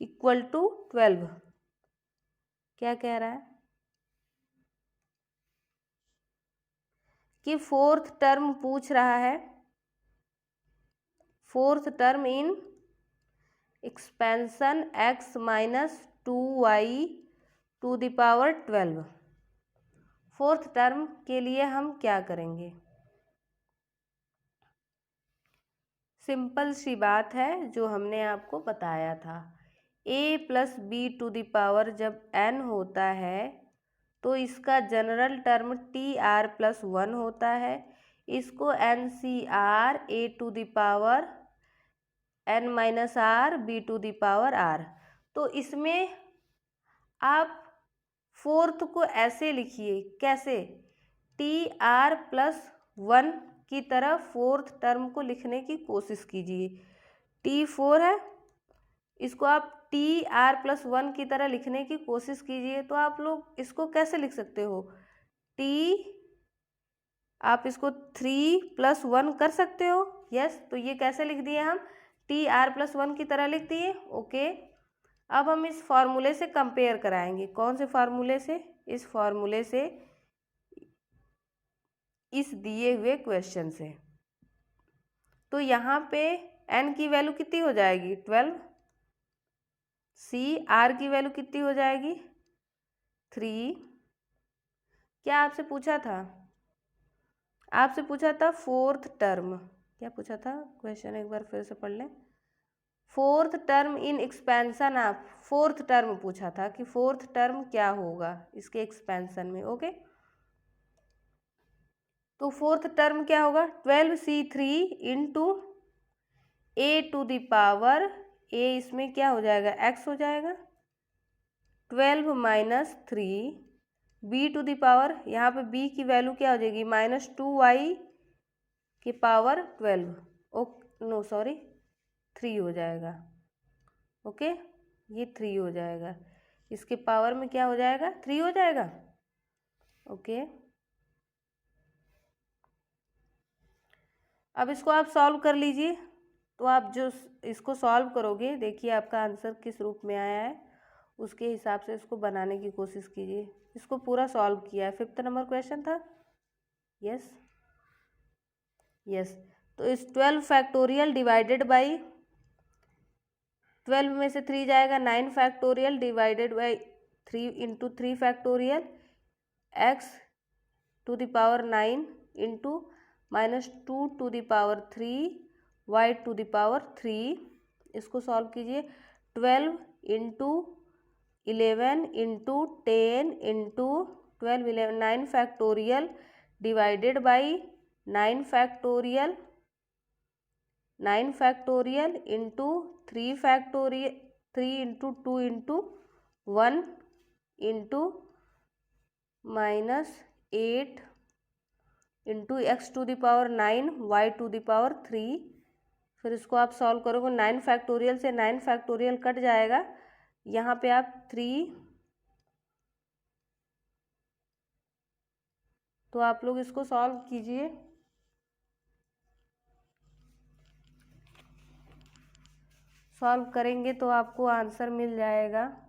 equal to 12। क्या कह रहा है कि 4th टर्म पूछ रहा है, 4th term in expansion x - 2y to the power 12। 4th term के लिए हम क्या करेंगे? सिंपल सी बात है जो हमने आपको बताया था, a plus b to the power जब n होता है तो इसका जनरल टर्म TR+1 होता है। इसको NCR a to the power n-r b to the power r। तो इसमें आप 4th को ऐसे लिखिए, कैसे? TR+1 की तरह 4th टर्म को लिखने की कोशिश कीजिए। T4 है, इसको आप TR+1 की तरह लिखने की कोशिश कीजिए। तो आप लोग इसको कैसे लिख सकते हो? आप इसको 3+1 कर सकते हो। यस, तो ये कैसे लिख दिए हम? TR+1 की तरह लिख दिए। ओके, अब हम इस फॉर्मूले से कंपेयर कराएंगे। कौन से फॉर्मूले से? इस फॉर्मूले से, इस दिए हुए क्वेश्चन से। तो यहाँ पे n की वैल्यू कितनी हो जाएगी 12, CR की वैल्यू कितनी हो जाएगी 3। क्या आपसे पूछा था? आपसे पूछा था 4th टर्म। क्या पूछा था क्वेश्चन, एक बार फिर से पढ़ लें। 4th term in expansion of, 4th term पूछा था कि 4th टर्म क्या होगा इसके एक्सपेंशन में। ओके, तो 4th टर्म क्या होगा 12C3 into a to the power, a इसमें क्या हो जाएगा x हो जाएगा, 12 minus 3 b to the power, यहाँ पे b की वैल्यू क्या हो जाएगी -2y की पावर 12। नो सॉरी 3 हो जाएगा। ओके, ये 3 हो जाएगा। इसके पावर में क्या हो जाएगा, 3 हो जाएगा। ओके, अब इसको आप सॉल्व कर लीजिए। तो आप जो इसको सॉल्व करोगे, देखिए आपका आंसर किस रूप में आया है, उसके हिसाब से इसको बनाने की कोशिश कीजिए। इसको पूरा सॉल्व किया है, 5th नंबर क्वेश्चन था। यस यस, तो इस 12 फैक्टोरियल डिवाइडेड बाई 12 में से 3 जाएगा, 9 factorial divided by 3 into 3 factorial x to the power 9 into -2 to the power 3 y to the power 3। इसको सॉल्व कीजिए। 12 into 11 into 10 into 12 11 9 factorial divided by 9 factorial 9 factorial into 3 factorial 3 into 2 into 1 into -8 into x to the power 9 y to the power 3। फिर इसको आप सॉल्व करोगे, 9 फैक्टोरियल से 9 फैक्टोरियल कट जाएगा, यहाँ पे आप 3, तो आप लोग इसको सॉल्व कीजिए। सॉल्व करेंगे तो आपको आंसर मिल जाएगा।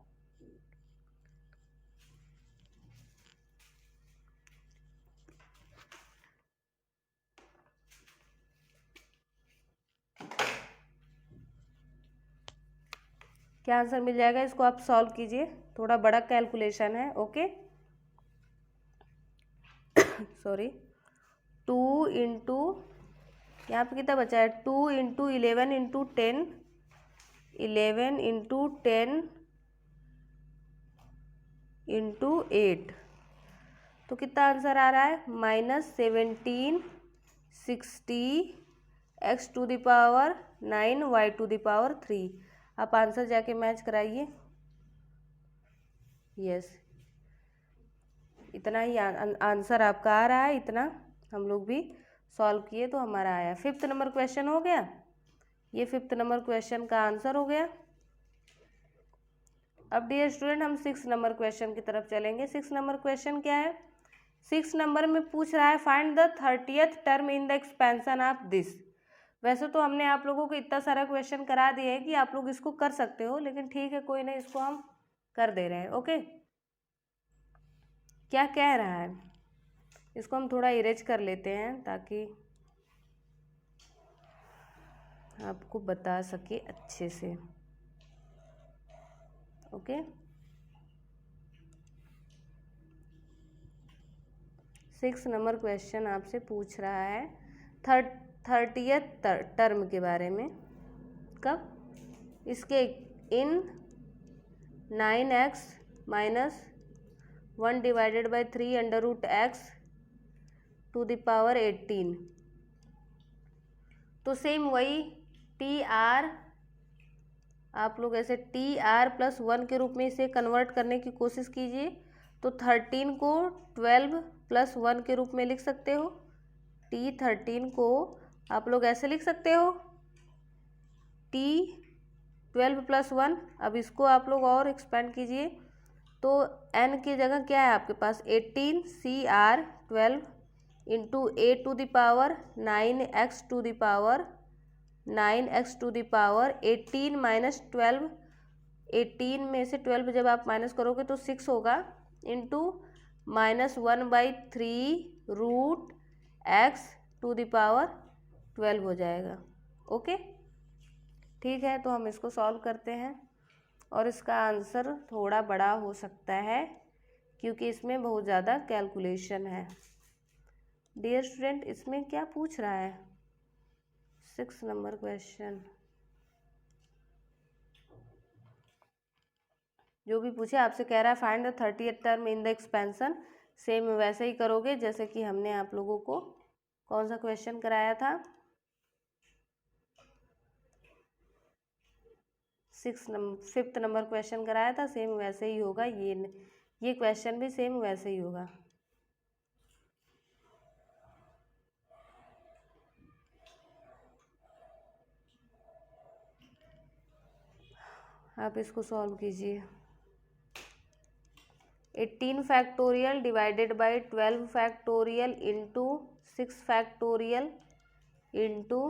क्या आंसर मिल जाएगा, इसको आप सॉल्व कीजिए, थोड़ा बड़ा कैलकुलेशन है। ओके सॉरी, 2 इंटू, यहाँ पे कितना बचा है, 2 इंटू 11 इंटू 10 11 इंटू 10 इंटू 8, तो कितना आंसर आ रहा है, -1760 x to the power 9 y to the power 3। आप आंसर जाके मैच कराइए। यस, इतना ही आंसर आपका आ रहा है, इतना हम लोग भी सॉल्व किए तो हमारा आया। 5th नंबर क्वेश्चन हो गया, ये 5th नंबर क्वेश्चन का आंसर हो गया। अब डियर स्टूडेंट, हम 6 नंबर क्वेश्चन की तरफ चलेंगे। 6 नंबर क्वेश्चन क्या है, 6 नंबर में पूछ रहा है find the 30th term in the expansion of this. वैसे तो हमने आप लोगों को इतना सारा क्वेश्चन करा दिया है कि आप लोग इसको कर सकते हो, लेकिन ठीक है कोई नहीं, इसको हम कर दे रहे हैं। ओके, क्या कह रहा है, इसको हम थोड़ा इरेज कर लेते हैं ताकि आपको बता सके अच्छे से। ओके, 6 नंबर क्वेश्चन आपसे पूछ रहा है 30th टर्म के बारे में। कब, इसके इन 9x minus 1 divided by 3 under root x to the power 18। तो सेम वही टी आर, आप लोग ऐसे टी आर प्लस 1 के रूप में इसे कन्वर्ट करने की कोशिश कीजिए। तो 13 को 12 प्लस 1 के रूप में लिख सकते हो। T13 को आप लोग ऐसे लिख सकते हो, T12 प्लस 1। अब इसको आप लोग और एक्सपेंड कीजिए, तो n की जगह क्या है आपके पास, 18 CR12 into a to the power 9x to the power 9x to the power 18 minus 12। 18 में से 12 जब आप माइनस करोगे तो 6 होगा, into -1/3 root x to the power 12 हो जाएगा। ओके, ठीक है, तो हम इसको सॉल्व करते हैं और इसका आंसर थोड़ा बड़ा हो सकता है क्योंकि इसमें बहुत ज़्यादा कैलकुलेशन है। डियर स्टूडेंट, इसमें क्या पूछ रहा है, 6 नंबर क्वेश्चन जो भी पूछे आपसे कह रहा है find the 30th term in the expansion. Same वैसे ही करोगे जैसे कि हमने आप लोगों को कौन सा क्वेश्चन कराया था, 5th नंबर क्वेश्चन कराया था, सेम वैसे ही होगा। ये क्वेश्चन भी सेम वैसे ही होगा। आप इसको सॉल्व कीजिए। 18 factorial divided by 12 factorial into 6 factorial into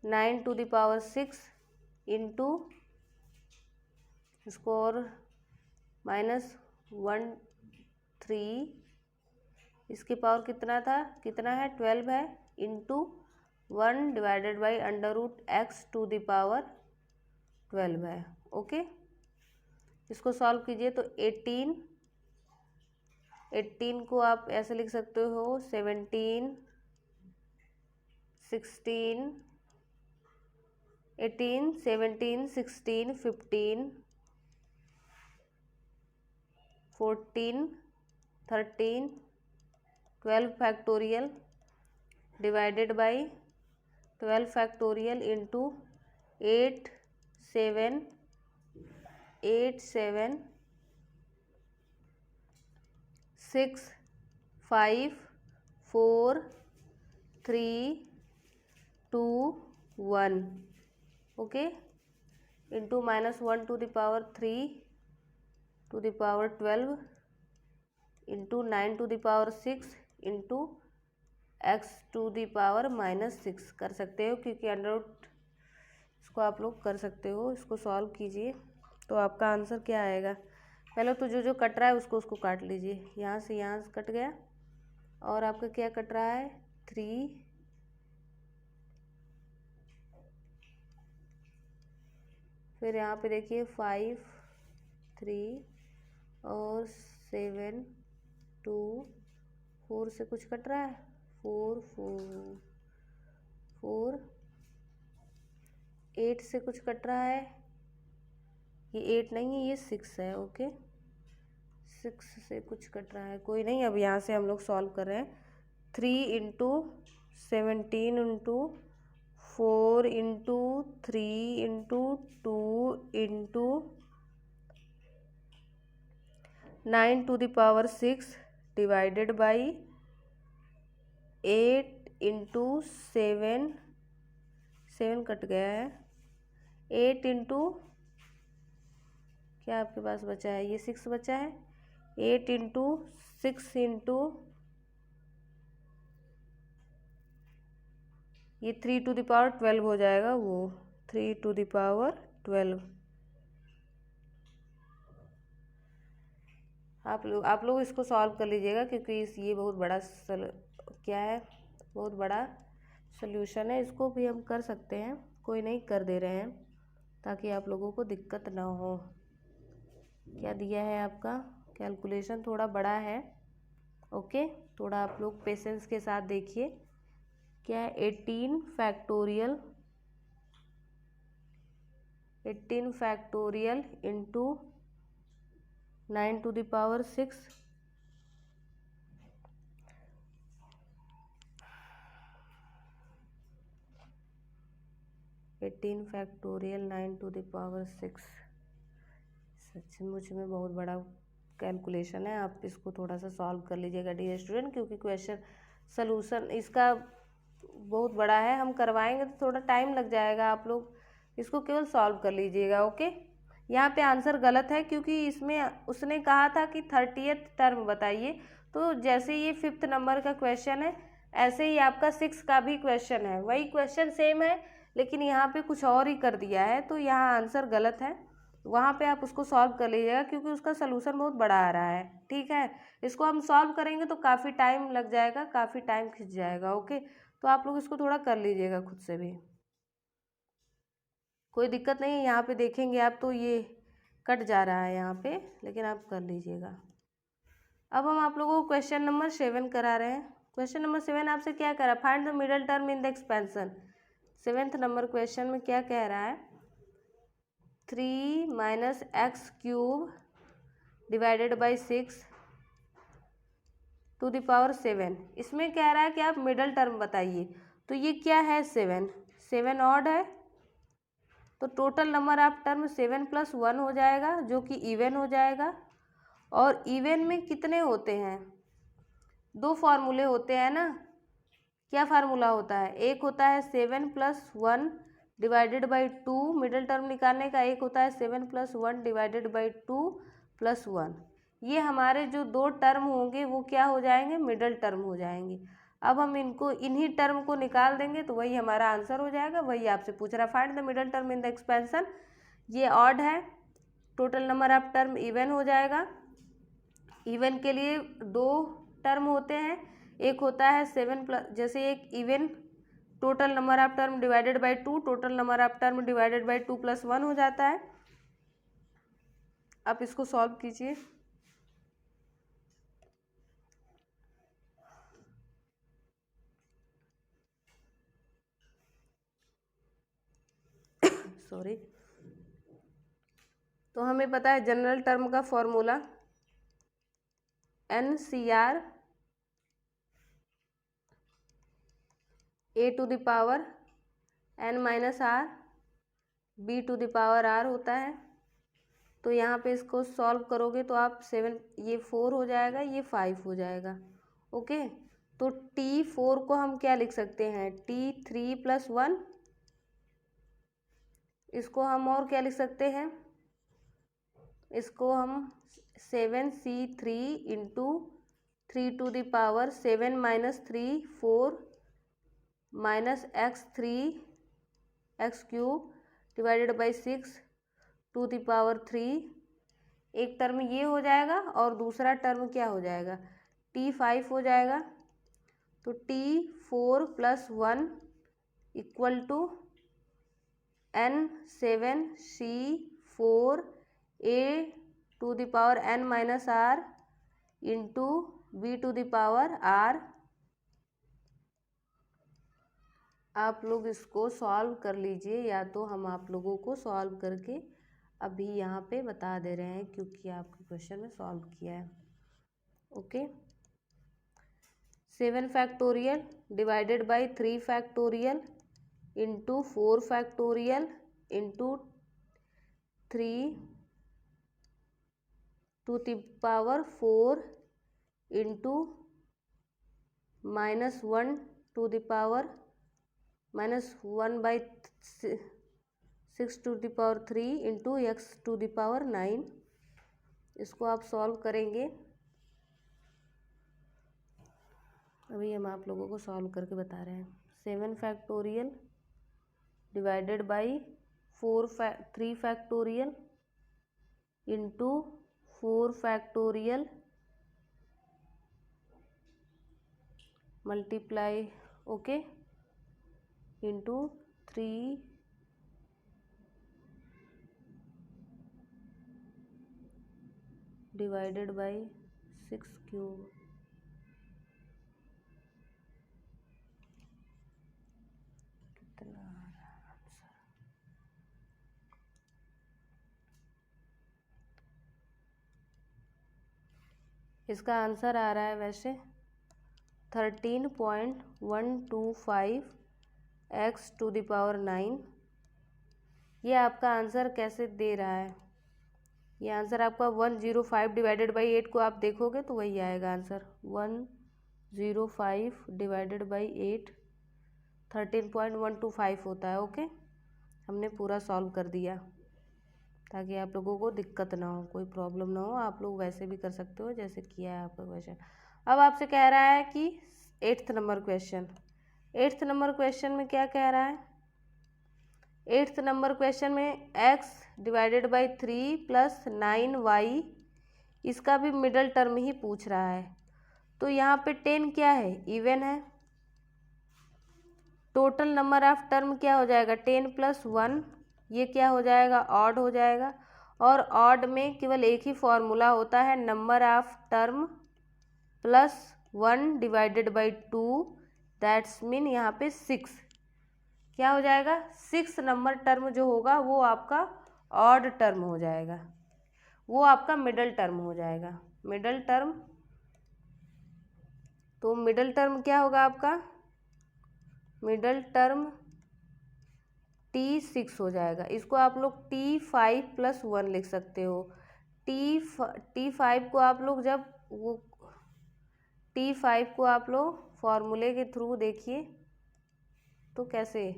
9 to the power 6 into इसको और -1 इसके पावर कितना था, कितना है 12 है, into 1 divided by √x to the power 12 है। ओके, इसको सॉल्व कीजिए तो 18 को आप ऐसे लिख सकते हो 17 16 18 17 16 15 14 13 12 factorial divided by 12 factorial into 8 7 6 5 4 3 2 1 okay, into -1 to the power 3 to the power 12 into 9 to the power 6 into x to the power -6 कर सकते हो, क्योंकि अंडर इसको आप लोग कर सकते हो। इसको सॉल्व कीजिए तो आपका आंसर क्या आएगा। पहले तो जो कट रहा है उसको काट लीजिए, यहाँ से कट गया और आपका क्या कट रहा है 3, फिर यहाँ पे देखिए 5 3 और 7 2 4 से कुछ कट रहा है 4 8 से कुछ कट रहा है, ये 8 नहीं है ये 6 है। ओके, 6 से कुछ कट रहा है, कोई नहीं। अब यहाँ से हम लोग सॉल्व कर रहे हैं 3 into 17 into 4 into 3 into 2 into 9 to the power 6 divided by 8 into 7 कट गया है, 8 इंटू क्या आपके पास बचा है, ये 6 बचा है, 8 इंटू 6 इंटू ये 3 टू द पावर 12 हो जाएगा, वो 3 टू द पावर 12। आप लोग इसको सॉल्व कर लीजिएगा, क्योंकि ये बहुत बड़ा क्या है, बहुत बड़ा सोल्यूशन है। इसको भी हम कर सकते हैं, कोई नहीं, कर दे रहे हैं ताकि आप लोगों को दिक्कत ना हो। क्या दिया है आपका कैलकुलेशन थोड़ा बड़ा है। ओके, थोड़ा आप लोग पेशेंस के साथ देखिए। क्या है 18 factorial into 9 to the power 6 18 factorial 9 to the power 6 सचमुच में बहुत बड़ा कैलकुलेशन है। आप इसको थोड़ा सा सॉल्व कर लीजिएगा डियर स्टूडेंट, क्योंकि क्वेश्चन सलूशन इसका बहुत बड़ा है, हम करवाएंगे तो थोड़ा टाइम लग जाएगा। आप लोग इसको केवल सॉल्व कर लीजिएगा। ओके, यहाँ पे आंसर गलत है, क्योंकि इसमें उसने कहा था कि 30th टर्म बताइए, तो जैसे ये 5th नंबर का क्वेश्चन है ऐसे ही आपका 6 का भी क्वेश्चन है, वही क्वेश्चन सेम है, लेकिन यहाँ पे कुछ और ही कर दिया है, तो यहाँ आंसर गलत है। वहाँ पे आप उसको सॉल्व कर लीजिएगा, क्योंकि उसका सलूशन बहुत बड़ा आ रहा है। ठीक है, इसको हम सॉल्व करेंगे तो काफ़ी टाइम लग जाएगा, काफ़ी टाइम खिंच जाएगा। ओके, तो आप लोग इसको थोड़ा कर लीजिएगा खुद से भी, कोई दिक्कत नहीं है। यहाँ पे देखेंगे आप तो ये कट जा रहा है यहाँ पे, लेकिन आप कर लीजिएगा। अब हम आप लोगों को क्वेश्चन नंबर 7 करा रहे हैं। क्वेश्चन नंबर 7 आपसे क्या करा, find the middle term in the expansion. 7th number question में क्या कह रहा है, 3 - x³ divided by 6 to the power 7। इसमें कह रहा है कि आप मिडल टर्म बताइए, तो ये क्या है 7 ऑड है, तो टोटल नंबर ऑफ टर्म 7 + 1 हो जाएगा, जो कि इवन हो जाएगा। और इवन में कितने होते हैं, 2 फार्मूले होते हैं ना। क्या फार्मूला होता है, एक होता है 7 + 1 डिवाइडेड बाई 2, मिडल टर्म निकालने का। एक होता है 7 + 1 डिवाइडेड बाई 2 + 1। ये हमारे जो दो टर्म होंगे वो क्या हो जाएंगे, मिडल टर्म हो जाएंगे। अब हम इनको इन्हीं टर्म को निकाल देंगे तो वही हमारा आंसर हो जाएगा। वही आपसे पूछ रहा है, find the middle term in the expansion. ये ऑड है, total number of term even हो जाएगा। इवन के लिए दो टर्म होते हैं, एक होता है 7+, जैसे एक even total number of term divided by 2, total number of term divided by 2+1 हो जाता है। आप इसको सॉल्व कीजिए। सॉरी। तो हमें पता है जनरल टर्म का formula NCR A⁻n -r B⁻r होता है। तो यहाँ पे इसको सॉल्व करोगे तो आप 7, ये 4 हो जाएगा, ये 5 हो जाएगा। ओके, तो T4 को हम क्या लिख सकते हैं, T3+1। इसको हम और क्या लिख सकते हैं, इसको हम 7C3 into 3⁻7 -3 4 -x3 x³ divided by 6⁻3। एक टर्म ये हो जाएगा और दूसरा टर्म क्या हो जाएगा, T5 हो जाएगा। तो T4+1 equal to N7C4 A⁻n -r into B⁻r। आप लोग इसको सॉल्व कर लीजिए, या तो हम आप लोगों को सॉल्व करके अभी यहाँ पे बता दे रहे हैं क्योंकि आपके क्वेश्चन में सॉल्व किया है। Okay, 7 factorial divided by 3 factorial into 4 factorial into 3⁴ into -1/6³ into x⁹ इसको आप सॉल्व करेंगे। अभी हम आप लोगों को सॉल्व करके बता रहे हैं। 7 factorial divided by 3 factorial into 4 factorial multiply okay into 3 divided by 6³ कितना आ रहा है आंसर। इसका आंसर आ रहा है वैसे 13.125 x⁹ ये आपका आंसर कैसे दे रहा है, ये आंसर आपका 105 डिवाइडेड बाई 8 को आप देखोगे तो वही आएगा आंसर। 105 डिवाइडेड बाई 8 13.125 होता है। ओके, हमने पूरा सॉल्व कर दिया ताकि आप लोगों को दिक्कत ना हो, कोई प्रॉब्लम ना हो। आप लोग वैसे भी कर सकते हो जैसे किया है आपका क्वेश्चन। अब आपसे कह रहा है कि 8th number question, 8th number question में क्या कह रहा है, 8th नंबर क्वेश्चन में x डिवाइडेड बाई 3 + 9y, इसका भी मिडल टर्म ही पूछ रहा है। तो यहाँ पे 10 क्या है, इवन है। टोटल नंबर ऑफ टर्म क्या हो जाएगा, 10 + 1, ये क्या हो जाएगा, ऑड हो जाएगा। और ऑड में केवल एक ही फॉर्मूला होता है, number of term +1 divided by 2, that's mean यहाँ पे 6 क्या हो जाएगा, 6 नंबर टर्म जो होगा वो आपका ऑड टर्म हो जाएगा, वो आपका मिडल टर्म हो जाएगा। मिडल टर्म, तो मिडल टर्म क्या होगा आपका, मिडल टर्म T6 हो जाएगा। इसको आप लोग T5+1 लिख सकते हो। T5 को आप लोग जब वो T5 को आप लोग फॉर्मूले के थ्रू देखिए तो कैसे,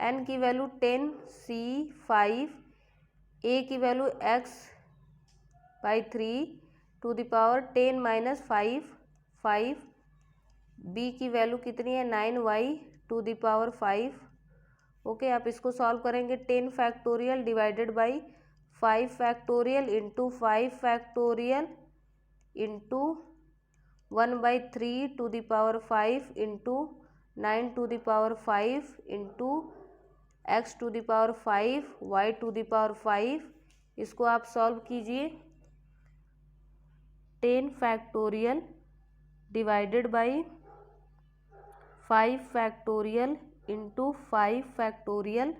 n की वैल्यू 10, C5, a की value x/3, to the power 10 minus 5 b की वैल्यू कितनी है 9y to the power 5। Okay, आप इसको सॉल्व करेंगे 10 factorial divided by 5 factorial into 5 factorial into 1/3 to the power 5 into 9 to the power 5 into x to the power 5 y to the power 5। इसको आप सॉल्व कीजिए 10 factorial divided by 5 factorial into 5 factorial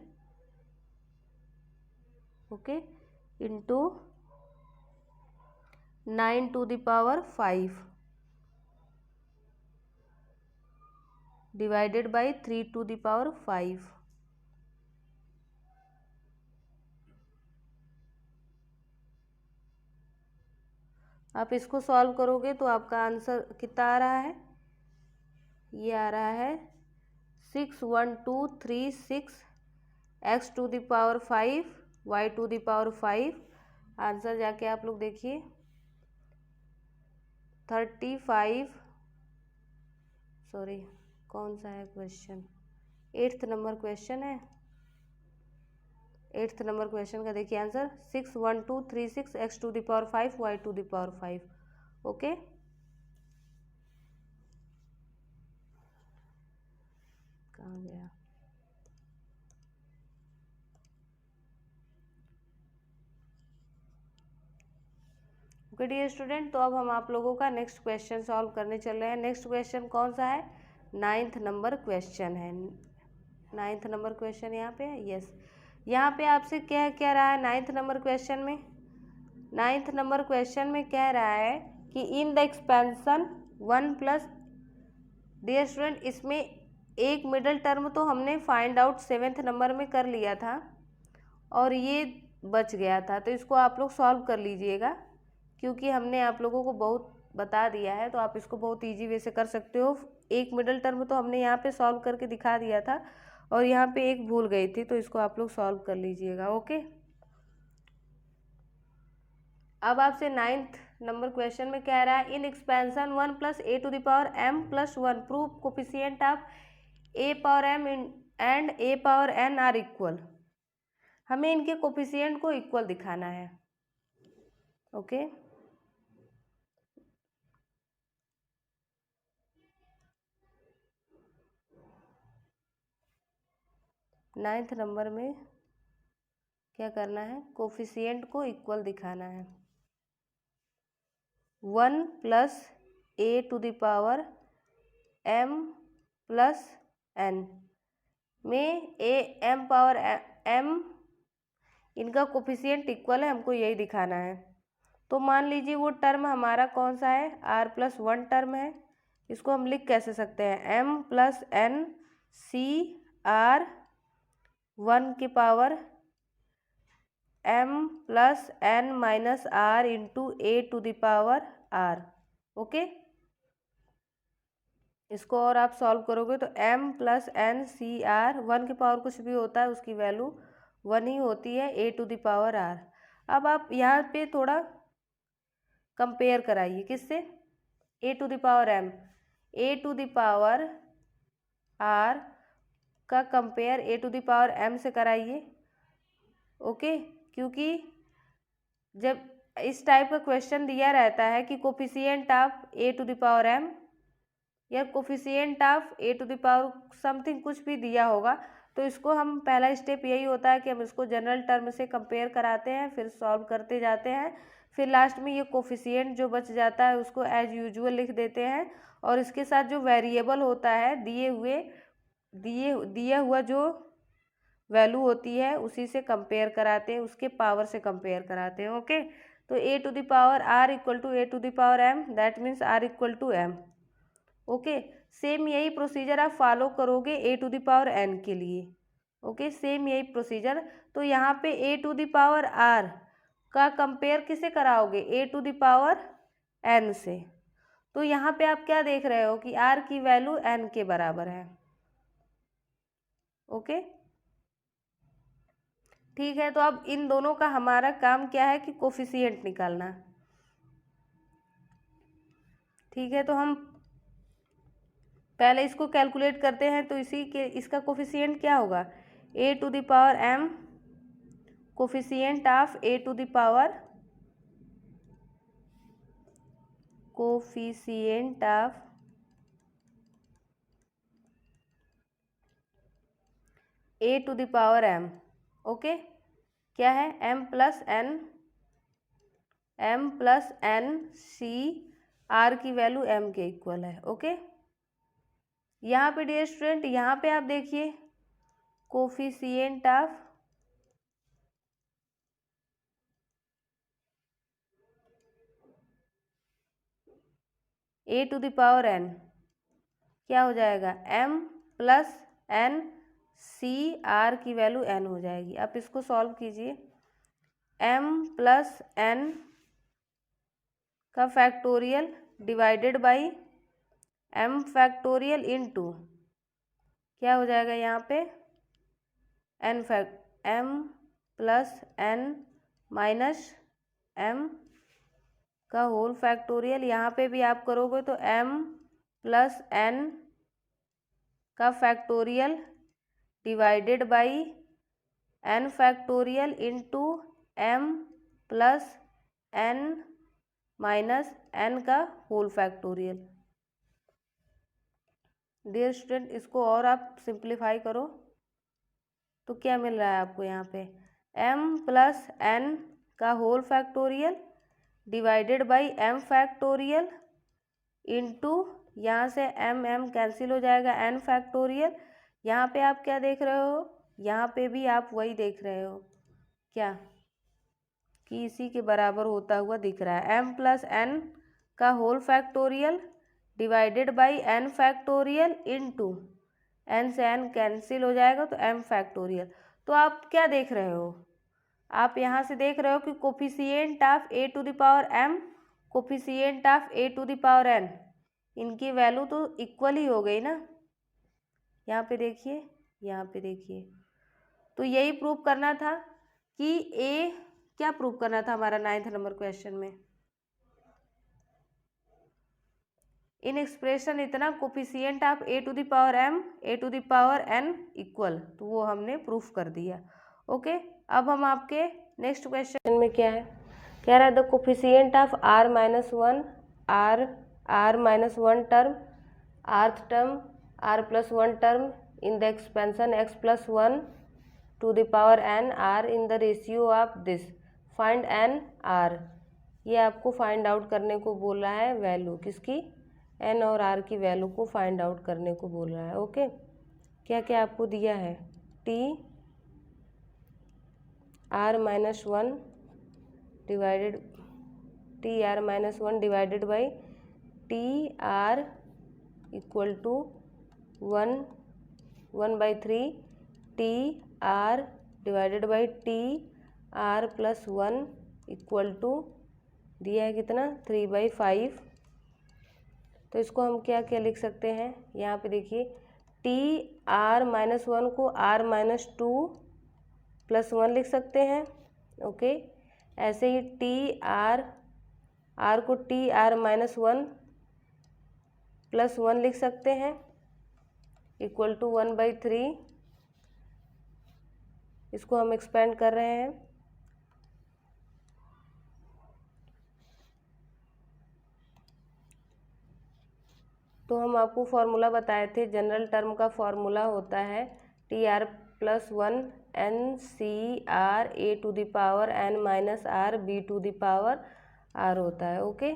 okay into 9 to the power 5 divided by 3 to the power 5। आप इसको सॉल्व करोगे तो आपका आंसर कितना आ रहा है, ये आ रहा है 61236 x to the power 5 y to the power 5। Answer जाके आप लोग देखिए 35 सॉरी कौन सा है क्वेश्चन, 8th नंबर क्वेश्चन है। 8th नंबर क्वेश्चन का देखिए answer 61236 x to the power 5 y to the power 5। Okay, कहाँ गया, ओके डियर स्टूडेंट। तो अब हम आप लोगों का नेक्स्ट क्वेश्चन सॉल्व करने चल रहे हैं। नेक्स्ट क्वेश्चन कौन सा है, 9th नंबर क्वेश्चन है। 9th नंबर क्वेश्चन यहाँ पे है, यस। यहाँ पे आपसे क्या रहा है 9th नंबर क्वेश्चन में, 9th नंबर क्वेश्चन में कह रहा है कि in the expansion 1 plus, dear student इसमें एक मिडल टर्म तो हमने फाइंड आउट 7th नंबर में कर लिया था और ये बच गया था, तो इसको आप लोग सॉल्व कर लीजिएगा क्योंकि हमने आप लोगों को बहुत बता दिया है, तो आप इसको बहुत इजी वे से कर सकते हो। एक मिडल टर्म तो हमने यहाँ पे सॉल्व करके दिखा दिया था और यहाँ पे एक भूल गई थी, तो इसको आप लोग सॉल्व कर लीजिएगा। ओके, अब आपसे 9th नंबर क्वेश्चन में कह रहा है in expansion 1 plus a to the power m plus 1 prove coefficient of a power m and a power n are equal. हमें इनके कोफिशिएंट को इक्वल दिखाना है। ओके, नाइन्थ नंबर में क्या करना है, कोफिशिएंट को इक्वल दिखाना है। 1 plus a to the power m plus n में ए m पावर m इनका कोफिशिएंट इक्वल है, हमको यही दिखाना है। तो मान लीजिए वो टर्म हमारा कौन सा है, r+1 टर्म है। इसको हम लिख कैसे सकते हैं, m plus n c r 1 की power m plus n minus r into a to the power r। Okay, इसको और आप सॉल्व करोगे तो m plus n c r 1 की पावर कुछ भी होता है उसकी वैल्यू 1 ही होती है, a to the power r। अब आप यहाँ पे थोड़ा कंपेयर कराइए किससे, a to the power m, a to the power r का compare a to the power m से कराइए। ओके, क्योंकि जब इस टाइप का क्वेश्चन दिया रहता है कि coefficient of a to the power m या coefficient of a to the power something कुछ भी दिया होगा, तो इसको हम पहला स्टेप यही होता है कि हम इसको जनरल टर्म से कंपेयर कराते हैं, फिर सॉल्व करते जाते हैं, फिर लास्ट में ये कोफिशिएंट जो बच जाता है उसको एज यूजुअल लिख देते हैं और इसके साथ जो वेरिएबल होता है दिया हुआ जो वैल्यू होती है उसी से कंपेयर कराते हैं, उसके पावर से कंपेयर कराते हैं। ओके, तो a to the power r equal to a to the power m, that means r equal to m। Okay, same यही प्रोसीजर आप फॉलो करोगे a to the power n के लिए। ओके, सेम यही प्रोसीजर। तो यहाँ पे a to the power r का कंपेयर किसे कराओगे, a to the power n से। तो यहाँ पे आप क्या देख रहे हो कि r की वैल्यू n के बराबर है। ओके, ठीक है। तो अब इन दोनों का हमारा काम क्या है कि कोफिशिएंट निकालना। ठीक है, तो हम पहले इसको कैलकुलेट करते हैं। तो इसका कोफिशिएंट क्या होगा, a to the power m, coefficient of a to the power a to the power m। Okay, क्या है, m plus n c, r की वैल्यू m के इक्वल है। ओके, यहाँ पे डियर स्टूडेंट, यहाँ पे आप देखिए coefficient of a to the power n क्या हो जाएगा, m plus n c, r की वैल्यू n हो जाएगी। आप इसको सॉल्व कीजिए, m प्लस n का factorial divided by m factorial into क्या हो जाएगा यहाँ पे, m plus n minus m का होल फैक्टोरियल। यहाँ पे भी आप करोगे तो m प्लस n का factorial divided by n factorial into m plus n minus n का होल फैक्टोरियल। डियर स्टूडेंट, इसको और आप सिंप्लीफाई करो तो क्या मिल रहा है आपको, यहाँ पे m प्लस n का whole factorial divided by m factorial into, यहाँ से m कैंसिल हो जाएगा, n फैक्टोरियल। यहाँ पे आप क्या देख रहे हो, यहाँ पे भी आप वही देख रहे हो क्या, कि इसी के बराबर होता हुआ दिख रहा है, m प्लस n का whole factorial divided by n factorial into, n से n कैंसिल हो जाएगा तो m फैक्टोरियल। तो आप क्या देख रहे हो, आप यहाँ से देख रहे हो कि coefficient of a to the power m, coefficient of a to the power n, इनकी वैल्यू तो इक्वल ही हो गई ना। यहाँ पे देखिए, यहाँ पे देखिए, तो यही प्रूव करना था कि a, क्या प्रूव करना था हमारा 9th नंबर क्वेश्चन में, इन एक्सप्रेशन इतना coefficient of a to the power m, a to the power n equal, तो वो हमने प्रूफ कर दिया। ओके, अब हम आपके नेक्स्ट क्वेश्चन में क्या है, कह रहा है the coefficient of r minus one, r minus one term, rth term, r plus one term in the expansion x plus one two the power n r in the ratio of this, find n r। ये आपको फाइंड आउट करने को बोल रहा है, वैल्यू किसकी, n और r की वैल्यू को फाइंड आउट करने को बोल रहा है। ओके, क्या क्या आपको दिया है, t r minus one divided, t r minus one divided by t r equal to 1/3 t r divided by t r plus one equal to दिया है कितना, 3/5। तो इसको हम क्या क्या लिख सकते हैं, यहाँ पे देखिए टी आर माइनस वन को r minus two plus one लिख सकते हैं। ओके, ऐसे ही टी आर को t r minus one plus one लिख सकते हैं इक्वल टू 1/3। इसको हम एक्सपेंड कर रहे हैं, तो हम आपको फॉर्मूला बताए थे, जनरल टर्म का फॉर्मूला होता है T r plus one n C r a to the power n minus r b to the power r होता है। ओके,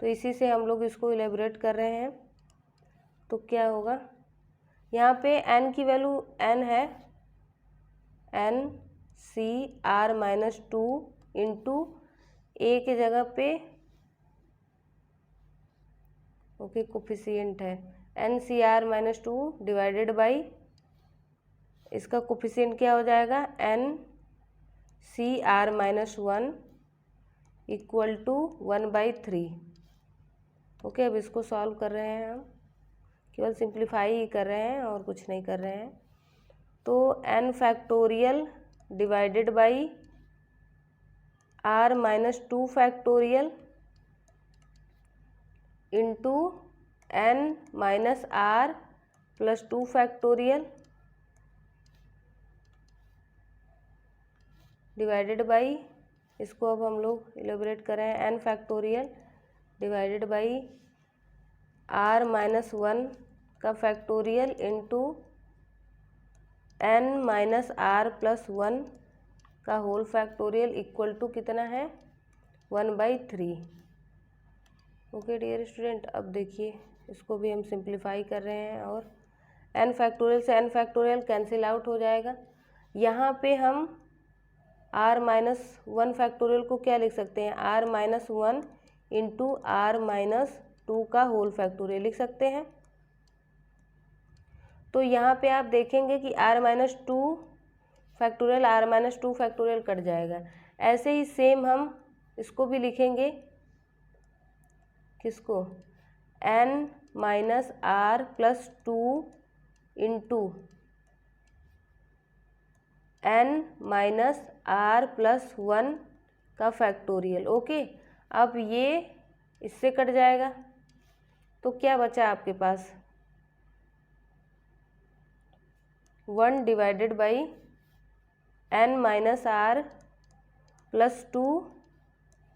तो इसी से हम लोग इसको इलेबोरेट कर रहे हैं। तो क्या होगा, यहाँ पे n की वैल्यू n है, n C r minus two into a के जगह पे ओके कोफिशिएंट है n C r minus two divided by, इसका कोफिशिएंट क्या हो जाएगा, n C r minus one equal to 1/3। Okay, अब इसको सॉल्व कर रहे हैं, हम केवल सिंप्लीफाई ही कर रहे हैं और कुछ नहीं कर रहे हैं। तो n factorial divided by r minus two factorial into n minus r plus 2 factorial divided by, इसको अब हम लोग इलेबोरेट करें, n factorial divided by r minus 1 का factorial into n minus r plus 1 का होल फैक्टोरियल इक्वल टू कितना है 1/3। ओके डियर स्टूडेंट, अब देखिए इसको भी हम सिंप्लीफाई कर रहे हैं और n फैक्टोरियल से n फैक्टोरियल कैंसिल आउट हो जाएगा। यहाँ पे हम r माइनस 1 फैक्टोरियल को क्या लिख सकते हैं, r minus 1 into r minus 2 का होल फैक्टोरियल लिख सकते हैं। तो यहाँ पे आप देखेंगे कि r minus 2 factorial r minus 2 factorial कट जाएगा। ऐसे ही सेम हम इसको भी लिखेंगे, किसको, n minus r plus 2 into n minus r plus 1 का फैक्टोरियल। ओके, अब ये इससे कट जाएगा तो क्या बचा आपके पास 1 divided by n minus r plus 2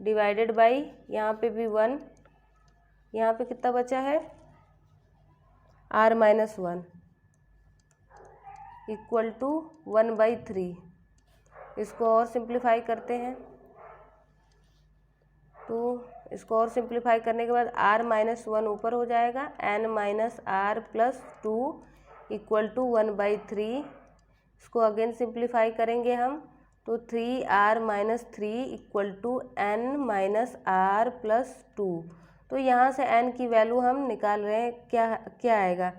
divided by, यहाँ पे भी 1, यहाँ पे कितना बचा है r माइनस 1 इक्वल टू 1/3। इसको और सिंप्लीफाई करते हैं, तो इसको और सिंप्लीफाई करने के बाद r माइनस 1 ऊपर हो जाएगा, n minus r plus 2 equal to 1/3। इसको अगेन सिंप्लीफाई करेंगे हम, तो 3r minus 3 equal to n minus r plus 2। तो यहाँ से n की वैल्यू हम निकाल रहे हैं, क्या आएगा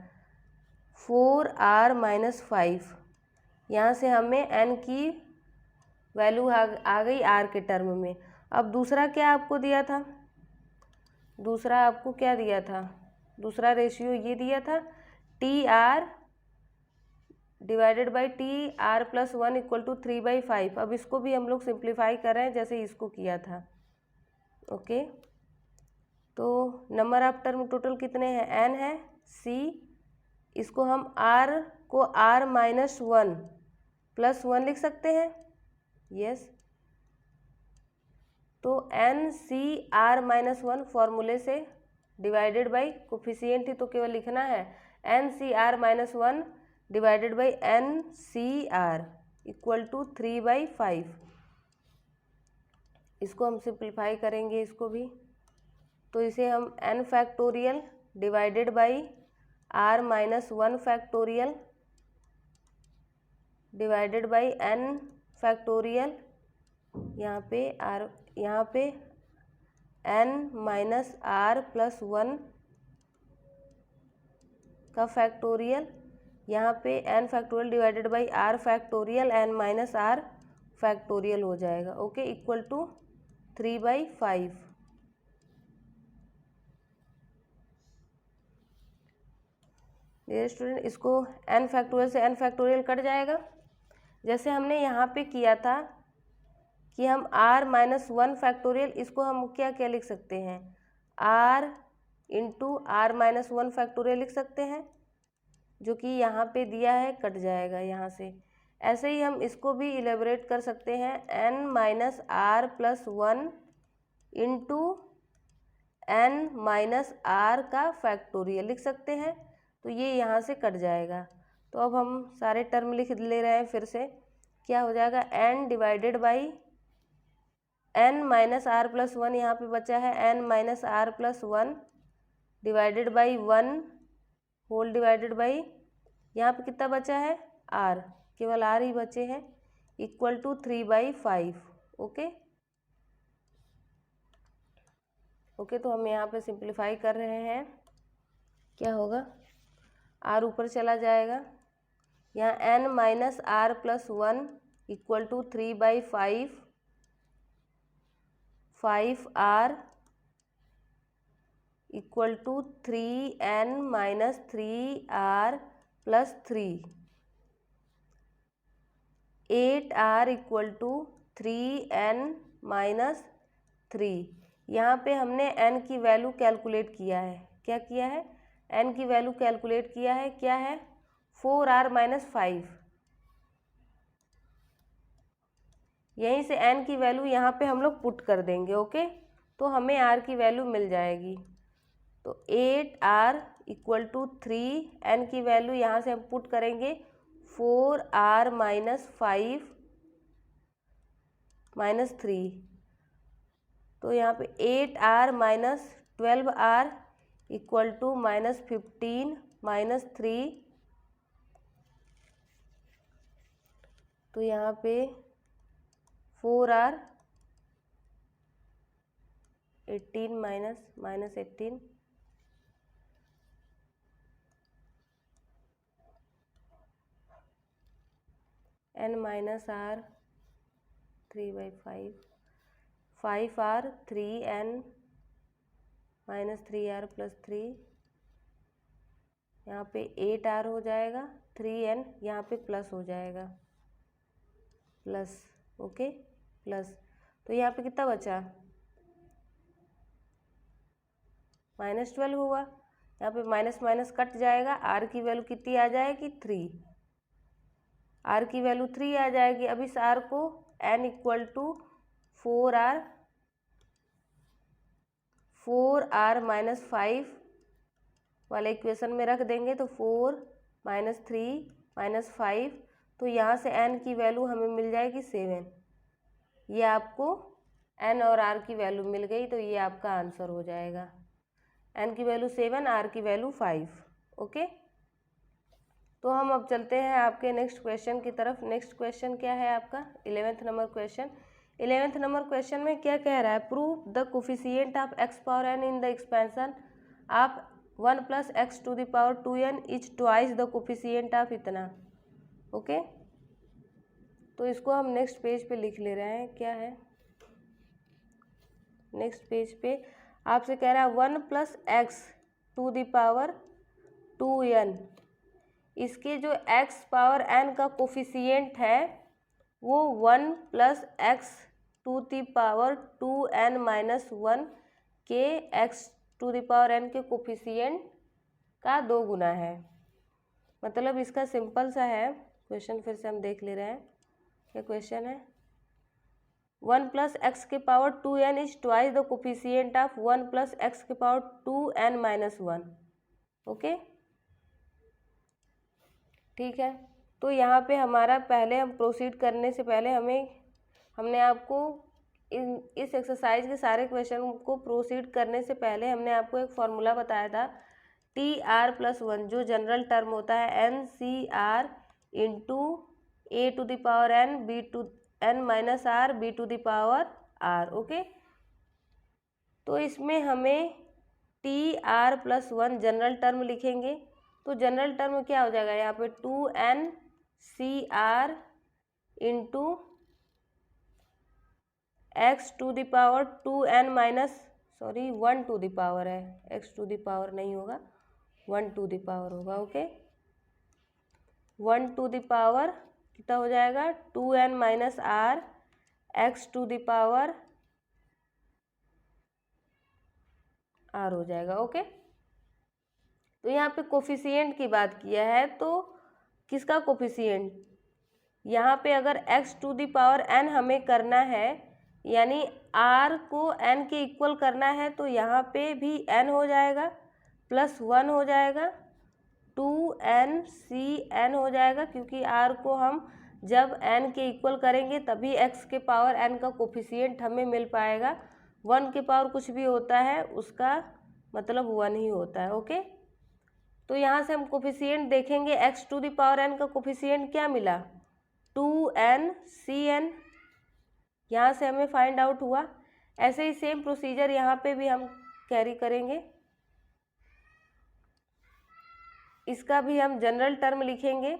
4r माइनस 5। यहाँ से हमें n की वैल्यू आ गई r के टर्म में। अब दूसरा क्या आपको दिया था, दूसरा आपको क्या दिया था, दूसरा रेशियो ये दिया था tr divided by tr plus 1 equal to 3/5। अब इसको भी हम लोग सिंप्लीफाई कर रहे हैं जैसे इसको किया था। ओके, तो नंबर ऑफ टर्म टोटल कितने हैं, n है, c, इसको हम r को r माइनस 1 प्लस 1 लिख सकते हैं, यस। तो n c r माइनस 1 फॉर्मूले से डिवाइडेड बाई कोफिशिएंट ही तो केवल लिखना है, n c r minus 1 divided by n c r equal to 3/5। इसको हम सिंप्लीफाई करेंगे इसको भी, तो इसे हम n factorial divided by r minus 1 factorial divided by n factorial, यहाँ पे n माइनस आर प्लस 1 का फैक्टोरियल, यहाँ पे n factorial divided by r factorial n minus r factorial हो जाएगा। Okay, equal to 3/5। Dear student, इसको n फैक्टोरियल से n फैक्टोरियल कट जाएगा, जैसे हमने यहाँ पे किया था कि हम r माइनस 1 फैक्टोरियल, इसको हम क्या लिख सकते हैं, r into r minus 1 factorial लिख सकते हैं, जो कि यहाँ पे दिया है, कट जाएगा यहाँ से। ऐसे ही हम इसको भी इलेबोरेट कर सकते हैं, n minus r plus 1 into n minus r का फैक्टोरियल लिख सकते हैं, तो ये यहाँ से कट जाएगा। तो अब हम सारे टर्म लिख ले रहे हैं फिर से, क्या हो जाएगा n divided by n minus r plus 1, यहाँ पे बचा है n minus r plus 1 divided by 1 whole divided by, यहाँ पे कितना बचा है r, केवल r ही बचे हैं, इक्वल टू 3/5। ओके, तो हम यहाँ पे सिंप्लीफाई कर रहे हैं, क्या होगा r ऊपर चला जाएगा, यहाँ n minus r plus 1 equal to 3/5, 5r equal to 3n minus 3r plus 3, 8r equal to 3n minus 3। यहाँ पे हमने n की वैल्यू कैलकुलेट किया है। क्या किया है? n की वैल्यू कैलकुलेट किया है। क्या है? 4r-5। यहीं से n की वैल्यू यहाँ पे हम लोग पुट कर देंगे। ओके, तो हमें r की वैल्यू मिल जाएगी। तो 8r इक्वल टू 3, n की वैल्यू यहाँ से हम पुट करेंगे 4r-5 -3। तो यहाँ पे 8r-12r इक्वल टू -15 -3। तो यहाँ पे 4r 18 -18 n -r 3/5 5r 3n -3r + 3। यहाँ पे 8r हो जाएगा, 3n यहाँ पे प्लस हो जाएगा, प्लस। Okay, plus. तो यहाँ पे कितना बचा? -12 होगा। यहाँ पे माइनस माइनस कट जाएगा। r की वैल्यू कितनी आ जाएगी? 3। r की वैल्यू 3 आ जाएगी। अब इस r को n इक्वल टू 4r -5 वाले इक्वेशन में रख देंगे। तो 4 -3 -5, तो यहाँ से n की वैल्यू हमें मिल जाएगी 7। ये आपको n और r की वैल्यू मिल गई, तो ये आपका आंसर हो जाएगा। n की वैल्यू 7, r की वैल्यू 5। ओके, तो हम अब चलते हैं आपके नेक्स्ट क्वेश्चन की तरफ। नेक्स्ट क्वेश्चन क्या है आपका? 11th number question. 11th number question में क्या कह रहा है? Prove the coefficient of x power n in the expansion of 1 + x to the power 2n is twice the coefficient of इतना। ओके, तो इसको हम नेक्स्ट पेज पे लिख ले रहे हैं। क्या है? नेक्स्ट पेज पे आपसे कह रहा है 1 + x to the power 2n। इसके जो x पावर n का कोफिशिएंट है वो 1 + x to the power 2n - 1 के x to the power n के कोफिशिएंट का 2 गुना है। मतलब इसका सिंपल सा है क्वेश्चन। फिर से हम देख ले रहे हैं क्या क्वेश्चन है। 1 + x के power 2n is twice the coefficient of 1 + x के पावर 2n - 1। ओके, ठीक है। तो यहाँ पे हमारा पहले हम प्रोसीड करने से पहले हमने आपको इस एक्सरसाइज के सारे क्वेश्चन को प्रोसीड करने से पहले हमने आपको एक फॉर्मूला बताया था TR+1, जो जनरल टर्म होता है NCR into a to the power n b to n - r b to the power r। Okay, तो इसमें हमें TR+1 जनरल टर्म लिखेंगे। तो जनरल टर्म क्या हो जाएगा? यहाँ पे 2NCR into x to the power 2n sorry 1 to the power है, x टू द पावर नहीं होगा, 1 टू द पावर होगा। ओके, 1 टू द पावर कितना हो जाएगा? 2n - r x to the power r हो जाएगा। ओके, तो यहाँ पे कोफिशिएंट की बात किया है, तो किसका कोफिशिएंट? यहाँ पे अगर x to the power n हमें करना है, यानी r को n के इक्वल करना है, तो यहाँ पे भी n हो जाएगा, +1 हो जाएगा, 2NCn हो जाएगा, क्योंकि r को हम जब n के इक्वल करेंगे तभी x के पावर n का कोफिशिएंट हमें मिल पाएगा। 1 के पावर कुछ भी होता है उसका मतलब 1 ही होता है। ओके, तो यहाँ से हम कोफिशिएंट देखेंगे। x to the power n का कोफिशिएंट क्या मिला? 2NCn। यहाँ से हमें फाइंड आउट हुआ। ऐसे ही सेम प्रोसीजर यहाँ पे भी हम कैरी करेंगे। इसका भी हम जनरल टर्म लिखेंगे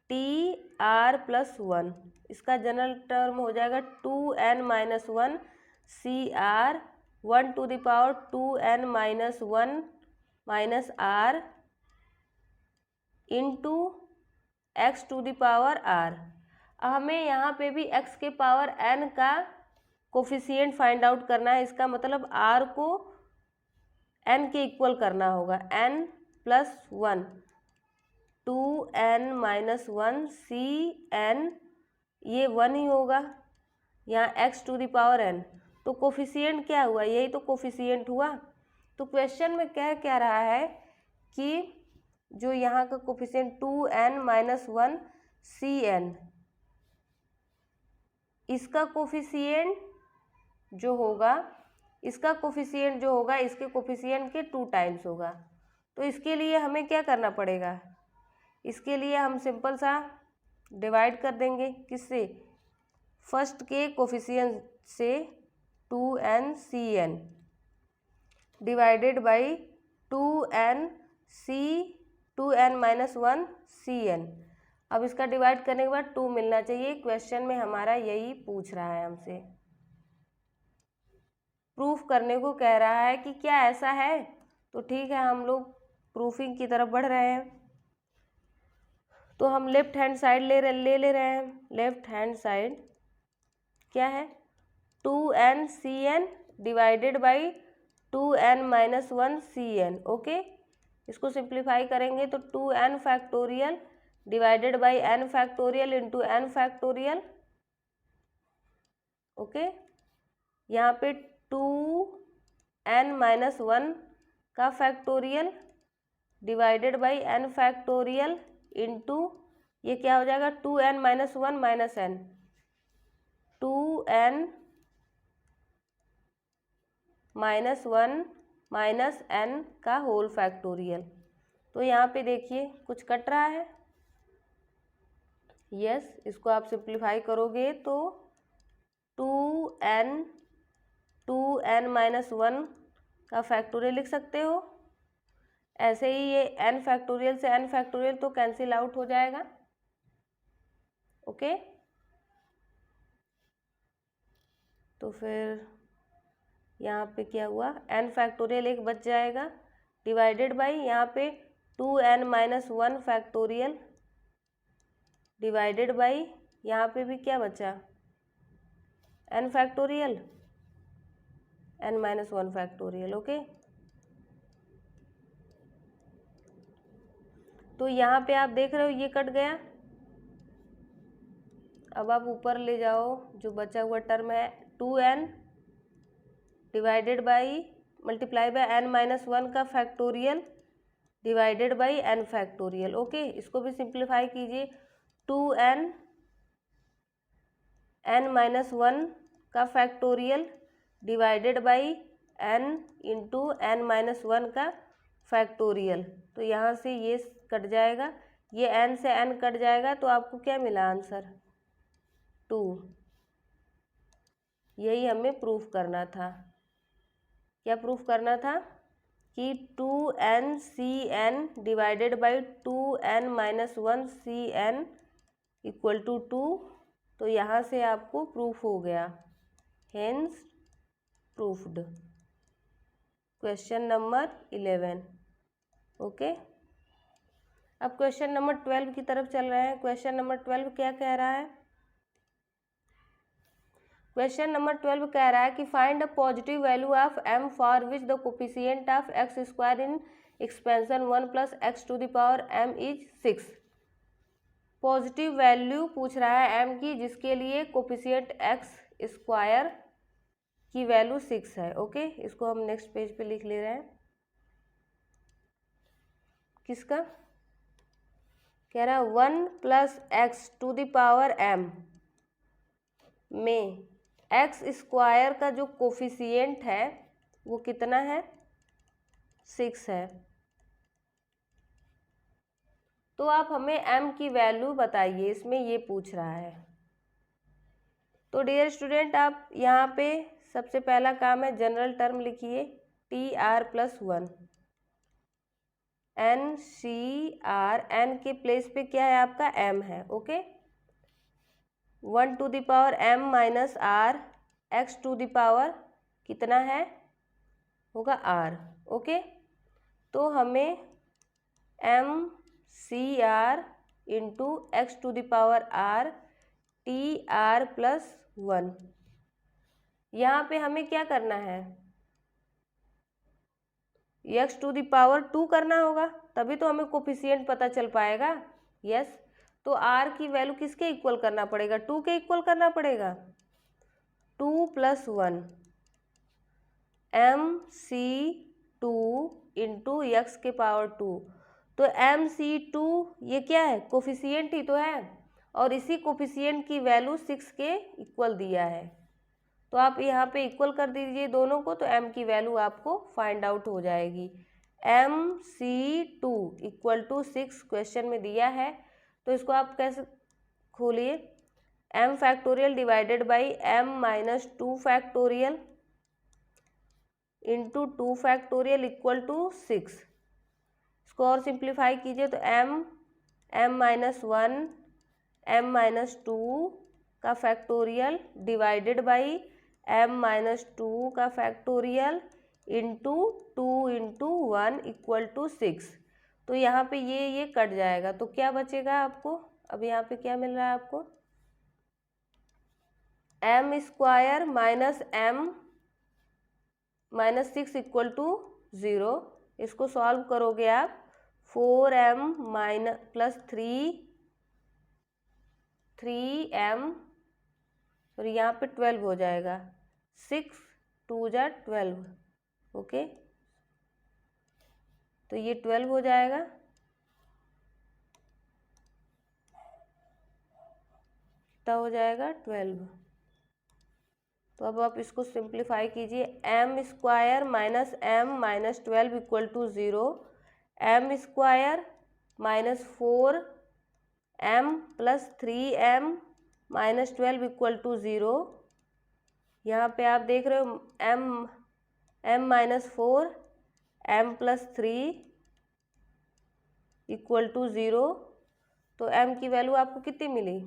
TR+1। इसका जनरल टर्म हो जाएगा 2n - 1 CR 1 to the power 2n - 1 - r into x to the power r। हमें यहाँ पे भी x के पावर n का कोफिशिएंट फाइंड आउट करना है। इसका मतलब r को n के इक्वल करना होगा, n+1 2n-1 cn, ये 1 ही होगा, यहाँ x⁴n। तो कोफिशिएंट क्या हुआ, यही तो कोफिशिएंट हुआ। तो क्वेश्चन में क्या रहा है कि जो यहाँ का कोफिशिएंट 2n-1 cn, इसका कोफिशिएंट जो होगा इसके कोफिशिएंट के 2 टाइम्स होगा। तो इसके लिए हमें क्या करना पड़ेगा, इसके लिए हम सिंपल सा डिवाइड कर देंगे, किससे, फर्स्ट के कोफिशिएंट से 2n cn divided by 2n-1 cn। अब इसका डिवाइड करने के बाद 2 मिलना चाहिए। क्वेश्चन में हमारा यही पूछ रहा है, हमसे प्रूफ करने को कह रहा है कि क्या ऐसा है। तो ठीक है, हम लोग प्रूफिंग की तरफ बढ़ रहे हैं। तो हम लेफ्ट हैंड साइड ले रहे हैं। लेफ्ट हैंड साइड क्या है, 2n cn divided by 2n-1 cn। Okay, इसको सिंप्लीफाई करेंगे तो 2n factorial divided by n factorial into n factorial. Okay, यहाँ पे 2n-1 का factorial divided by n factorial into ये क्या हो जाएगा, 2n-1 minus n, 2n-1 minus n का होल फैक्टोरियल। तो यहाँ पे देखिए कुछ कट रहा है, यस, इसको आप सिंप्लीफाई करोगे तो 2n-1 का फैक्टोरियल लिख सकते हो। ऐसे ही ये n फैक्टोरियल से n फैक्टोरियल तो कैंसिल आउट हो जाएगा। ओके, तो फिर यहाँ पे क्या हुआ, n फैक्टोरियल एक बच जाएगा डिवाइडेड बाई यहाँ पे 2n-1 फैक्टोरियल डिवाइडेड बाई यहाँ पे भी क्या बचा, n factorial n-1 factorial. Okay, तो यहाँ पे आप देख रहे हो ये कट गया। अब आप ऊपर ले जाओ, जो बचा हुआ टर्म है 2n divided by multiply by n-1 का factorial divided by n factorial. Okay, इसको भी सिंप्लीफाई कीजिए, 2n-1 का factorial divided by n into n-1 का फैक्टोरियल। तो यहाँ से ये कट जाएगा, ये n से n कट जाएगा, तो आपको क्या मिला आंसर, 2। यही हमें प्रूफ करना था। क्या प्रूफ करना था कि 2n cn divided by 2n-1 cn equal to 2। तो यहाँ से आपको प्रूफ हो गया, hence proved. Question number 11। Okay, अब क्वेश्चन नंबर 12 की तरफ चल रहे हैं। क्वेश्चन नंबर 12 क्या कह रहा है, क्वेश्चन नंबर 12 कह रहा है कि find a positive value of m for which the coefficient of x² in expansion 1 + x⁴m is 6। Positive value पूछ रहा है m की, जिसके लिए कोफिशिएंट x² की वैल्यू 6 है। ओके, इसको हम नेक्स्ट पेज पे लिख ले रहे हैं। किसका कह रहा है, 1 + x⁴m में x² का जो कोफिशिएंट है वो कितना है, 6 है। तो आप हमें m की वैल्यू बताइए, इसमें ये पूछ रहा है। तो डियर स्टूडेंट, आप यहाँ पे सबसे पहला काम है जनरल टर्म लिखिए, tr+1 NCR, n के प्लेस पे क्या है आपका m है। Okay, 1⁴m minus r, x⁴ कितना है, होगा r। ओके, तो हमें MCR इंटू x⁴r tr+1 यहाँ पे हमें क्या करना है, x टू द पावर 2 करना होगा, तभी तो हमें कोफिशिएंट पता चल पाएगा। यस, तो r की वैल्यू किसके इक्वल करना पड़ेगा, 2 के इक्वल करना पड़ेगा। 2 + 1 mc2 इंटू एक्स के पावर 2। तो mc2 ये क्या है, कोफिशिएंट ही तो है, और इसी कोफिशिएंट की वैल्यू 6 के इक्वल दिया है। तो आप यहाँ पे इक्वल कर दीजिए दोनों को, तो m की वैल्यू आपको फाइंड आउट हो जाएगी। mc2 = 6 क्वेश्चन में दिया है, तो इसको आप कैसे खोलिए, m factorial divided by m-2 factorial into 2 factorial equal to 6। इसको और सिंप्लीफाई कीजिए तो m-1 m-2 का फैक्टोरियल डिवाइडेड बाई m-2 का factorial into 2 into 1 equal to 6। तो यहाँ पे ये कट जाएगा, तो क्या बचेगा आपको, अब यहाँ पे क्या मिल रहा है आपको, m² - m-6 इक्वल टू 0। इसको सॉल्व करोगे आप, 4m + 3m और यहाँ पे 12 हो जाएगा, 6 2 जा 12। ओके, तो ये 12 हो जाएगा, कितना हो जाएगा 12। तो अब आप इसको सिंप्लीफाई कीजिए, m² - m-12 equal to 0, m² - 4m + 3m-12 equal to 0। यहाँ पे आप देख रहे हो m-4 m + 3 इक्वल टू 0। तो m की वैल्यू आपको कितनी मिली,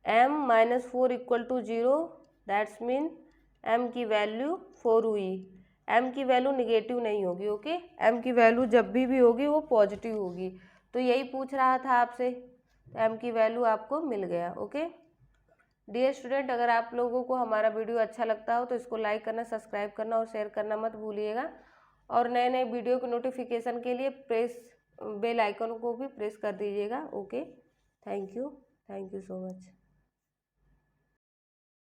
m-4 equal to 0, that's mean m की वैल्यू 4 हुई। m की वैल्यू निगेटिव नहीं होगी। ओके, m की वैल्यू जब भी होगी वो पॉजिटिव होगी। तो यही पूछ रहा था आपसे, तो m की वैल्यू आपको मिल गया। ओके डियर स्टूडेंट, अगर आप लोगों को हमारा वीडियो अच्छा लगता हो तो इसको लाइक करना, सब्सक्राइब करना और शेयर करना मत भूलिएगा, और नए नए वीडियो के नोटिफिकेशन के लिए बेल आइकन को भी प्रेस कर दीजिएगा। Okay, thank you so much.